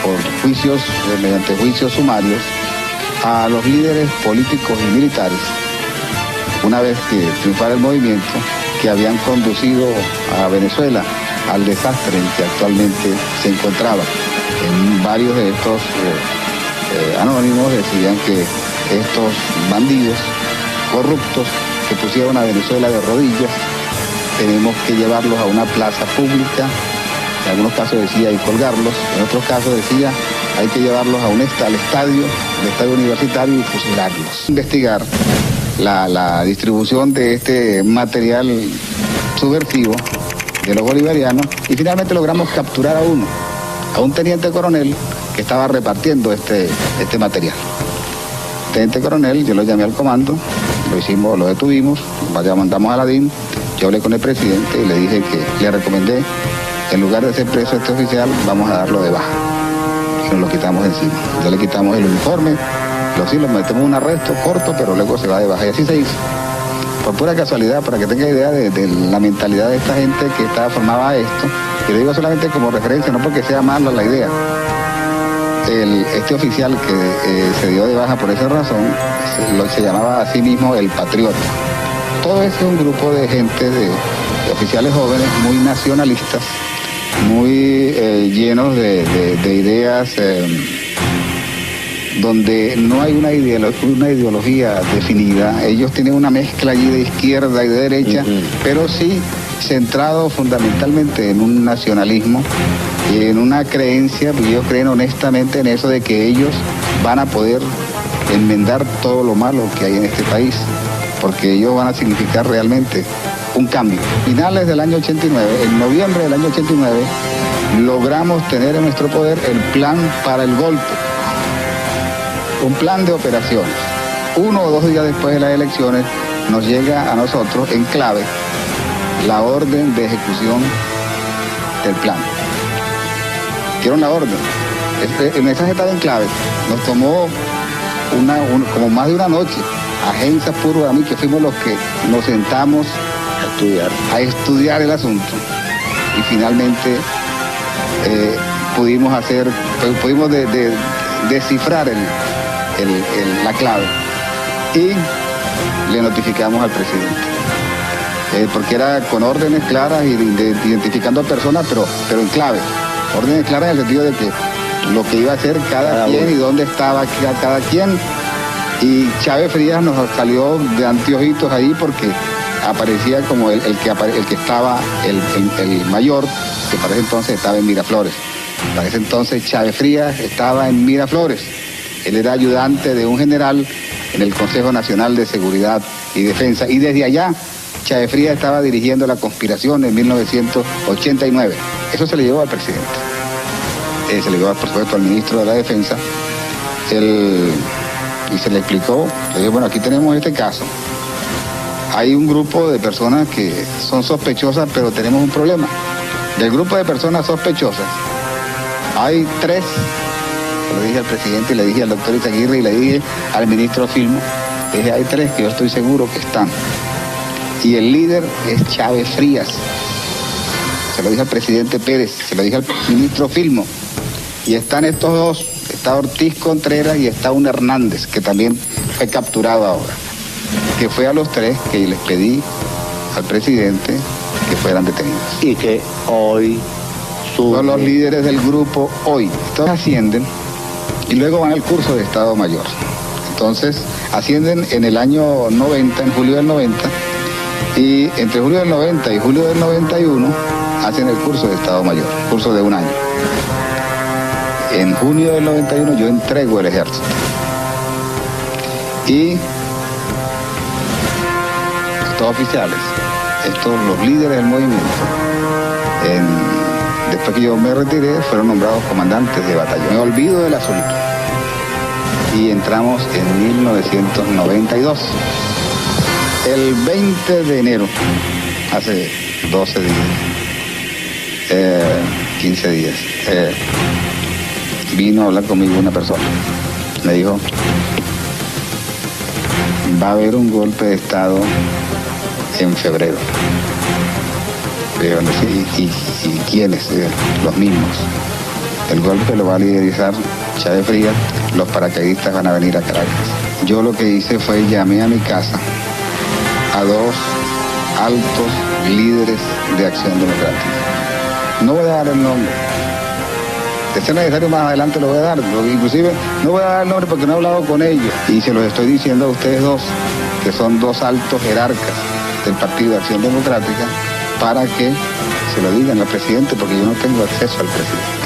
por juicios, mediante juicios sumarios, a los líderes políticos y militares, una vez que triunfara el movimiento, que habían conducido a Venezuela al desastre en que actualmente se encontraba. En varios de estos anónimos decían que estos bandidos corruptos que pusieron a Venezuela de rodillas, tenemos que llevarlos a una plaza pública, en algunos casos decía y colgarlos, en otros casos decía hay que llevarlos al estadio universitario y fusilarlos. Investigar la distribución de este material subversivo de los bolivarianos y finalmente logramos capturar a un teniente coronel que estaba repartiendo este material. Teniente coronel, yo lo llamé al comando, lo detuvimos, mandamos a la DIN, yo hablé con el presidente y le dije que le recomendé, en lugar de ser preso este oficial, vamos a darlo de baja. Y nos lo quitamos encima. Ya le quitamos el uniforme, lo metemos en un arresto corto, pero luego se va de baja. Y así se hizo. Por pura casualidad, para que tenga idea de la mentalidad de esta gente que formaba esto, y lo digo solamente como referencia, no porque sea mala la idea. Este oficial que se dio de baja por esa razón, se llamaba a sí mismo el Patriota. Todo ese es un grupo de gente, de oficiales jóvenes muy nacionalistas, muy llenos de ideas, donde no hay una ideología definida. Ellos tienen una mezcla allí de izquierda y de derecha, pero sí centrado fundamentalmente en un nacionalismo y en una creencia, porque ellos creen honestamente en eso de que ellos van a poder enmendar todo lo malo que hay en este país, porque ellos van a significar realmente un cambio. Finales del año 89, en noviembre del año 89, logramos tener en nuestro poder el plan para el golpe, un plan de operaciones. 1 o 2 días después de las elecciones nos llega a nosotros en clave la orden de ejecución del plan. Quiero una orden. El mensaje estaba en clave. Nos tomó como más de una noche. Agencia Puro a mí, que fuimos los que nos sentamos a estudiar el asunto. Y finalmente pudimos descifrar la clave y le notificamos al presidente. Porque era con órdenes claras y identificando a personas, pero en clave. Órdenes claras en el sentido de que lo que iba a hacer cada quien y dónde estaba cada quien. Y Chávez Frías nos salió de anteojitos ahí porque aparecía como el que estaba, el mayor, que para ese entonces estaba en Miraflores. Para ese entonces Chávez Frías estaba en Miraflores. Él era ayudante de un general en el Consejo Nacional de Seguridad y Defensa. Y desde allá, Chávez Frías estaba dirigiendo la conspiración en 1989. Eso se le llevó al presidente. Se le llevó, por supuesto, al ministro de la Defensa. Y se le explicó, le dije, bueno, aquí tenemos este caso. Hay un grupo de personas que son sospechosas, pero tenemos un problema. Del grupo de personas sospechosas, hay 3, se lo dije al presidente, y le dije al doctor Izaguirre, y le dije al ministro Filmo, le dije, hay 3 que yo estoy seguro que están. Y el líder es Chávez Frías. Se lo dije al presidente Pérez, se lo dije al ministro Filmo. Y están estos 2, está Ortiz Contreras y está un Hernández, que también fue capturado ahora. Que fue a los 3 que les pedí al presidente que fueran detenidos. Y que hoy son los líderes del grupo hoy. Todos ascienden y luego van al curso de Estado Mayor. Entonces ascienden en el año 90, en julio del 90, y entre julio del 90 y julio del 91 hacen el curso de Estado Mayor, curso de 1 año. En junio del 91 yo entrego el ejército. Y estos oficiales, los líderes del movimiento, después que yo me retiré, fueron nombrados comandantes de batallón. Me olvido del asunto. Y entramos en 1992. El 20 de enero, hace 12 días, 15 días, vino a hablar conmigo una persona. Me dijo, va a haber un golpe de Estado en febrero. ¿Y quiénes? Los mismos. El golpe lo va a liderizar Chávez Frías, los paracaidistas van a venir a Caracas. Yo lo que hice fue llamé a mi casa a 2 altos líderes de Acción Democrática. No voy a dar el nombre. De ser necesario más adelante lo voy a dar. Inclusive no voy a dar el nombre porque no he hablado con ellos. Y se los estoy diciendo a ustedes 2, que son 2 altos jerarcas del Partido de Acción Democrática, para que se lo digan al presidente, porque yo no tengo acceso al presidente.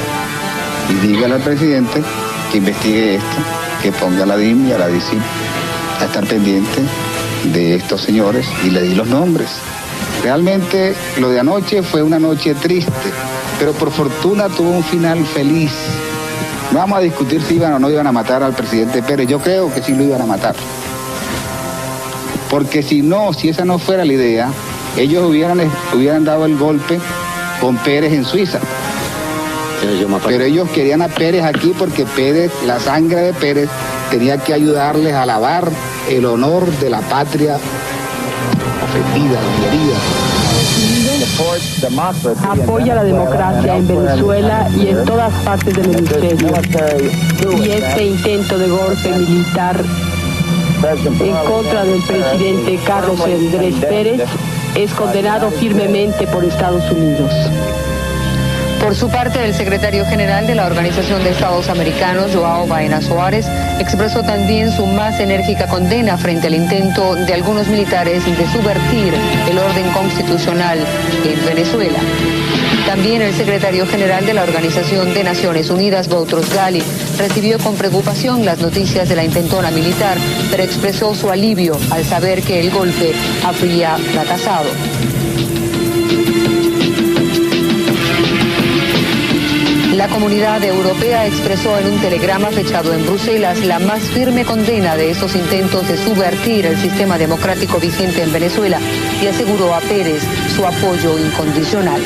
Y dígale al presidente que investigue esto, que ponga a la DIM y a la DICIM a estar pendiente de estos señores, y le di los nombres. Realmente lo de anoche fue una noche triste, pero por fortuna tuvo un final feliz. No vamos a discutir si iban o no iban a matar al presidente Pérez. Yo creo que sí lo iban a matar. Porque si esa no fuera la idea, ellos hubieran dado el golpe con Pérez en Suiza. Pero ellos querían a Pérez aquí porque Pérez, la sangre de Pérez, tenía que ayudarles a lavar el honor de la patria ofendida, herida. Apoya la democracia en Venezuela y en todas partes del hemisferio. Y este intento de golpe militar en contra del presidente Carlos Andrés Pérez es condenado firmemente por Estados Unidos. Por su parte, el secretario general de la Organización de Estados Americanos, Joao Baena Suárez, expresó también su más enérgica condena frente al intento de algunos militares de subvertir el orden constitucional en Venezuela. También el secretario general de la Organización de Naciones Unidas, Boutros Ghali, recibió con preocupación las noticias de la intentona militar, pero expresó su alivio al saber que el golpe habría fracasado. La comunidad europea expresó en un telegrama fechado en Bruselas la más firme condena de estos intentos de subvertir el sistema democrático vigente en Venezuela y aseguró a Pérez su apoyo incondicional.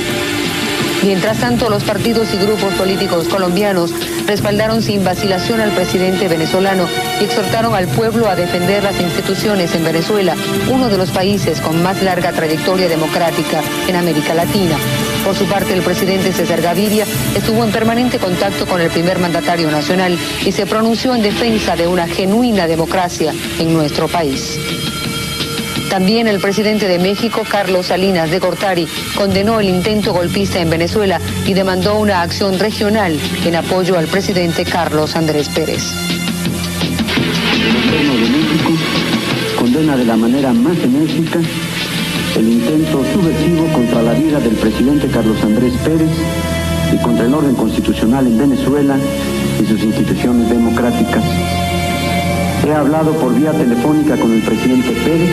Mientras tanto, los partidos y grupos políticos colombianos respaldaron sin vacilación al presidente venezolano y exhortaron al pueblo a defender las instituciones en Venezuela, uno de los países con más larga trayectoria democrática en América Latina. Por su parte, el presidente César Gaviria estuvo en permanente contacto con el primer mandatario nacional y se pronunció en defensa de una genuina democracia en nuestro país. También el presidente de México, Carlos Salinas de Gortari, condenó el intento golpista en Venezuela y demandó una acción regional en apoyo al presidente Carlos Andrés Pérez. El gobierno de México condena de la manera más enérgica el intento subversivo contra la vida del presidente Carlos Andrés Pérez y contra el orden constitucional en Venezuela y sus instituciones democráticas. He hablado por vía telefónica con el presidente Pérez,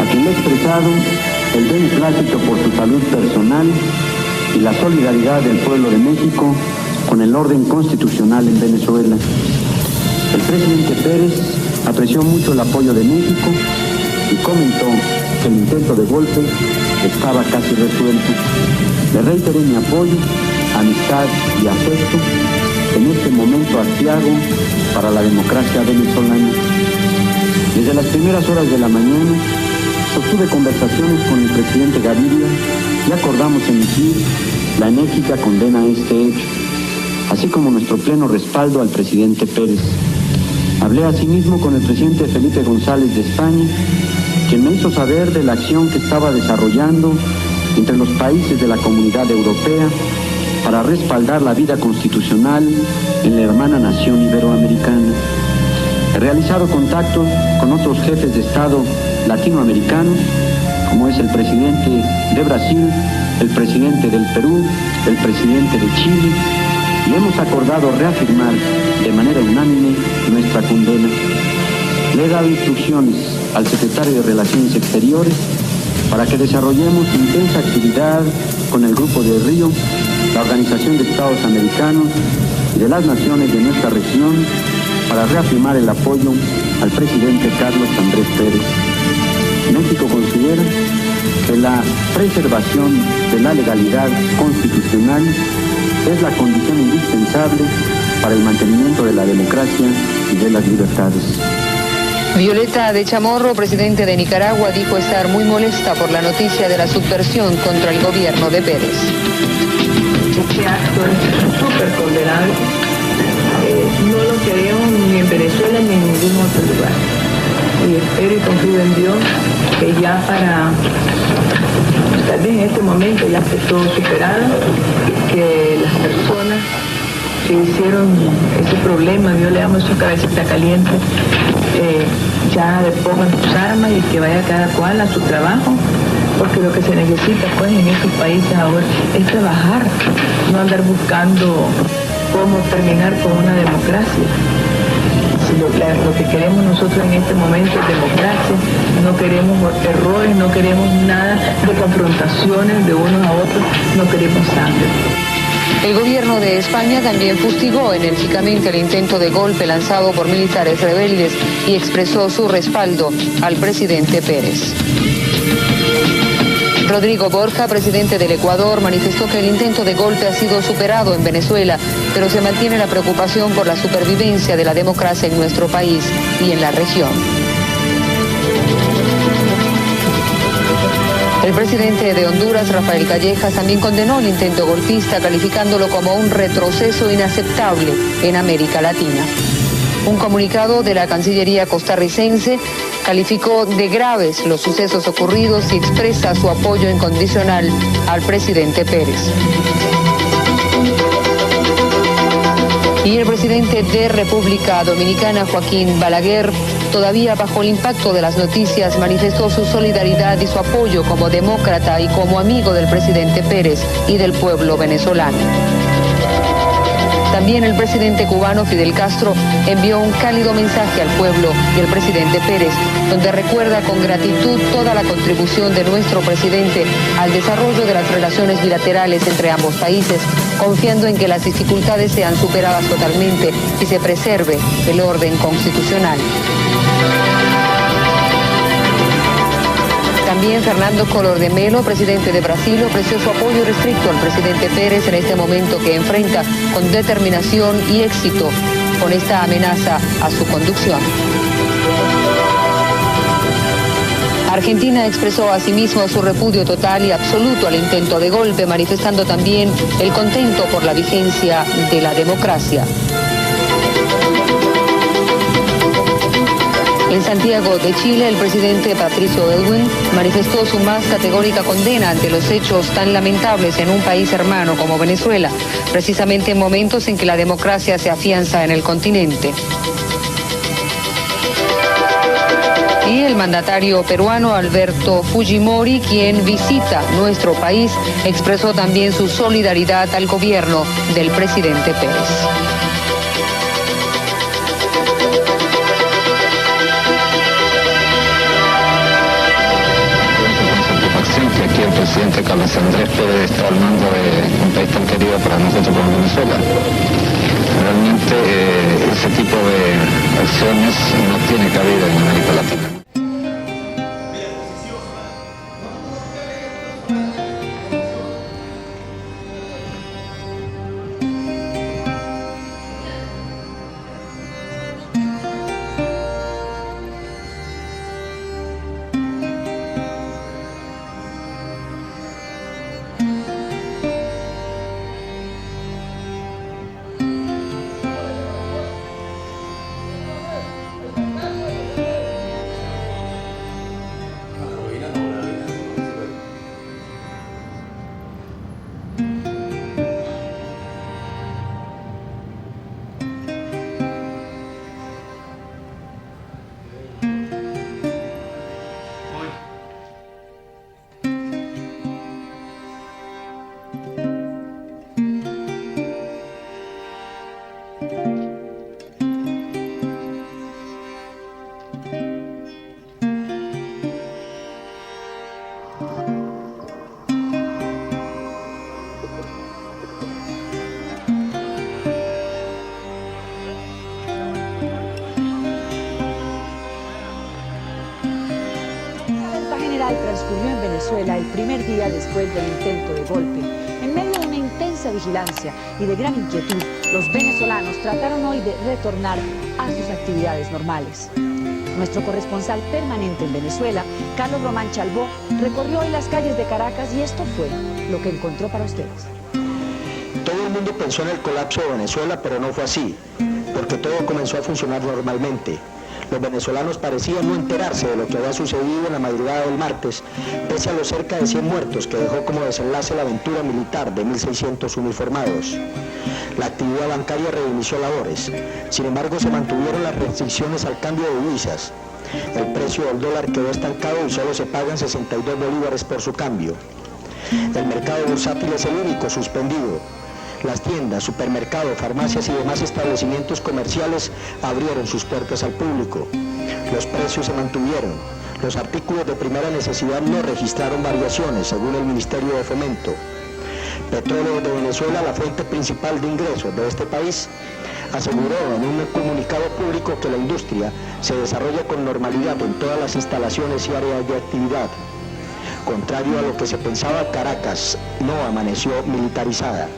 a quien le he expresado el beneplácito por su salud personal y la solidaridad del pueblo de México con el orden constitucional en Venezuela. El presidente Pérez apreció mucho el apoyo de México y comentó que el intento de golpe estaba casi resuelto. Le reiteré mi apoyo, amistad y afecto en este momento aciago para la democracia venezolana. Desde las primeras horas de la mañana sostuve conversaciones con el presidente Gaviria y acordamos emitir la enérgica condena a este hecho, así como nuestro pleno respaldo al presidente Pérez. Hablé asimismo con el presidente Felipe González de España, quien me hizo saber de la acción que estaba desarrollando entre los países de la Comunidad Europea para respaldar la vida constitucional en la hermana nación iberoamericana. He realizado contactos con otros jefes de Estado latinoamericanos, como es el presidente de Brasil, el presidente del Perú, el presidente de Chile, y hemos acordado reafirmar de manera unánime nuestra condena. Le he dado instrucciones al secretario de Relaciones Exteriores para que desarrollemos intensa actividad con el Grupo de Río, la Organización de Estados Americanos y de las naciones de nuestra región para reafirmar el apoyo al presidente Carlos Andrés Pérez. México considera que la preservación de la legalidad constitucional es la condición indispensable para el mantenimiento de la democracia y de las libertades. Violeta de Chamorro, presidente de Nicaragua, dijo estar muy molesta por la noticia de la subversión contra el gobierno de Pérez. Este acto es súper condenable. No lo queremos ni en Venezuela ni en ningún otro lugar. Y espero y confío en Dios que ya tal vez en este momento ya esté todo superado, que las personas que hicieron ese problema, yo le llamo su cabecita caliente, ya depongan sus armas y que vaya cada cual a su trabajo, porque lo que se necesita pues en estos países ahora es trabajar, no andar buscando cómo terminar con una democracia. Si lo que queremos nosotros en este momento es democracia, no queremos errores, no queremos nada de confrontaciones de unos a otros, no queremos sangre. El gobierno de España también fustigó enérgicamente el intento de golpe lanzado por militares rebeldes y expresó su respaldo al presidente Pérez. Rodrigo Borja, presidente del Ecuador, manifestó que el intento de golpe ha sido superado en Venezuela, pero se mantiene la preocupación por la supervivencia de la democracia en nuestro país y en la región. El presidente de Honduras, Rafael Callejas, también condenó el intento golpista, calificándolo como un retroceso inaceptable en América Latina. Un comunicado de la Cancillería costarricense calificó de graves los sucesos ocurridos y expresa su apoyo incondicional al presidente Pérez. Y el presidente de República Dominicana, Joaquín Balaguer, todavía bajo el impacto de las noticias, manifestó su solidaridad y su apoyo como demócrata y como amigo del presidente Pérez y del pueblo venezolano. También el presidente cubano Fidel Castro envió un cálido mensaje al pueblo y al presidente Pérez, donde recuerda con gratitud toda la contribución de nuestro presidente al desarrollo de las relaciones bilaterales entre ambos países, confiando en que las dificultades sean superadas totalmente y se preserve el orden constitucional. También Fernando Collor de Mello, presidente de Brasil, ofreció su apoyo irrestricto al presidente Pérez en este momento que enfrenta con determinación y éxito con esta amenaza a su conducción. Argentina expresó asimismo su repudio total y absoluto al intento de golpe, manifestando también el contento por la vigencia de la democracia. En Santiago de Chile, el presidente Patricio Aylwin manifestó su más categórica condena ante los hechos tan lamentables en un país hermano como Venezuela, precisamente en momentos en que la democracia se afianza en el continente. Y el mandatario peruano Alberto Fujimori, quien visita nuestro país, expresó también su solidaridad al gobierno del presidente Pérez. Que aquí el presidente Carlos Andrés Pérez está al mando de un país tan querido para nosotros como Venezuela. Realmente ese tipo de acciones no tiene cabida en América Latina. Transcurrió en Venezuela el primer día después del intento de golpe. En medio de una intensa vigilancia y de gran inquietud, los venezolanos trataron hoy de retornar a sus actividades normales. Nuestro corresponsal permanente en Venezuela, Carlos Román Chalbó, recorrió hoy las calles de Caracas y esto fue lo que encontró para ustedes. Todo el mundo pensó en el colapso de Venezuela, pero no fue así, porque todo comenzó a funcionar normalmente. Los venezolanos parecían no enterarse de lo que había sucedido en la madrugada del martes, pese a los cerca de 100 muertos que dejó como desenlace la aventura militar de 1.600 uniformados. La actividad bancaria reinició labores, sin embargo se mantuvieron las restricciones al cambio de divisas. El precio del dólar quedó estancado y solo se pagan 62 bolívares por su cambio. El mercado bursátil es el único suspendido. Las tiendas, supermercados, farmacias y demás establecimientos comerciales abrieron sus puertas al público. Los precios se mantuvieron. Los artículos de primera necesidad no registraron variaciones, según el Ministerio de Fomento. Petróleos de Venezuela, la fuente principal de ingresos de este país, aseguró en un comunicado público que la industria se desarrolla con normalidad en todas las instalaciones y áreas de actividad. Contrario a lo que se pensaba, Caracas no amaneció militarizada.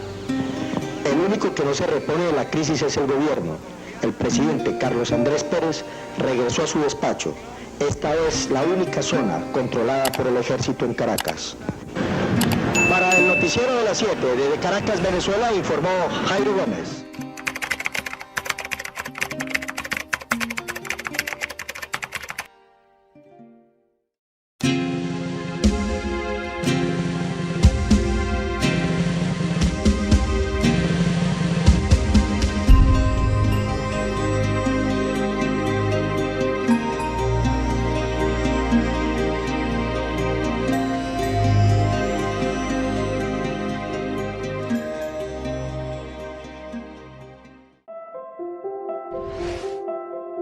El único que no se repone de la crisis es el gobierno. El presidente Carlos Andrés Pérez regresó a su despacho. Esta es la única zona controlada por el ejército en Caracas. Para el noticiero de las 7, desde Caracas, Venezuela, informó Jairo Gómez.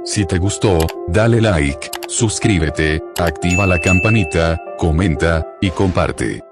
Si te gustó, dale like, suscríbete, activa la campanita, comenta y comparte.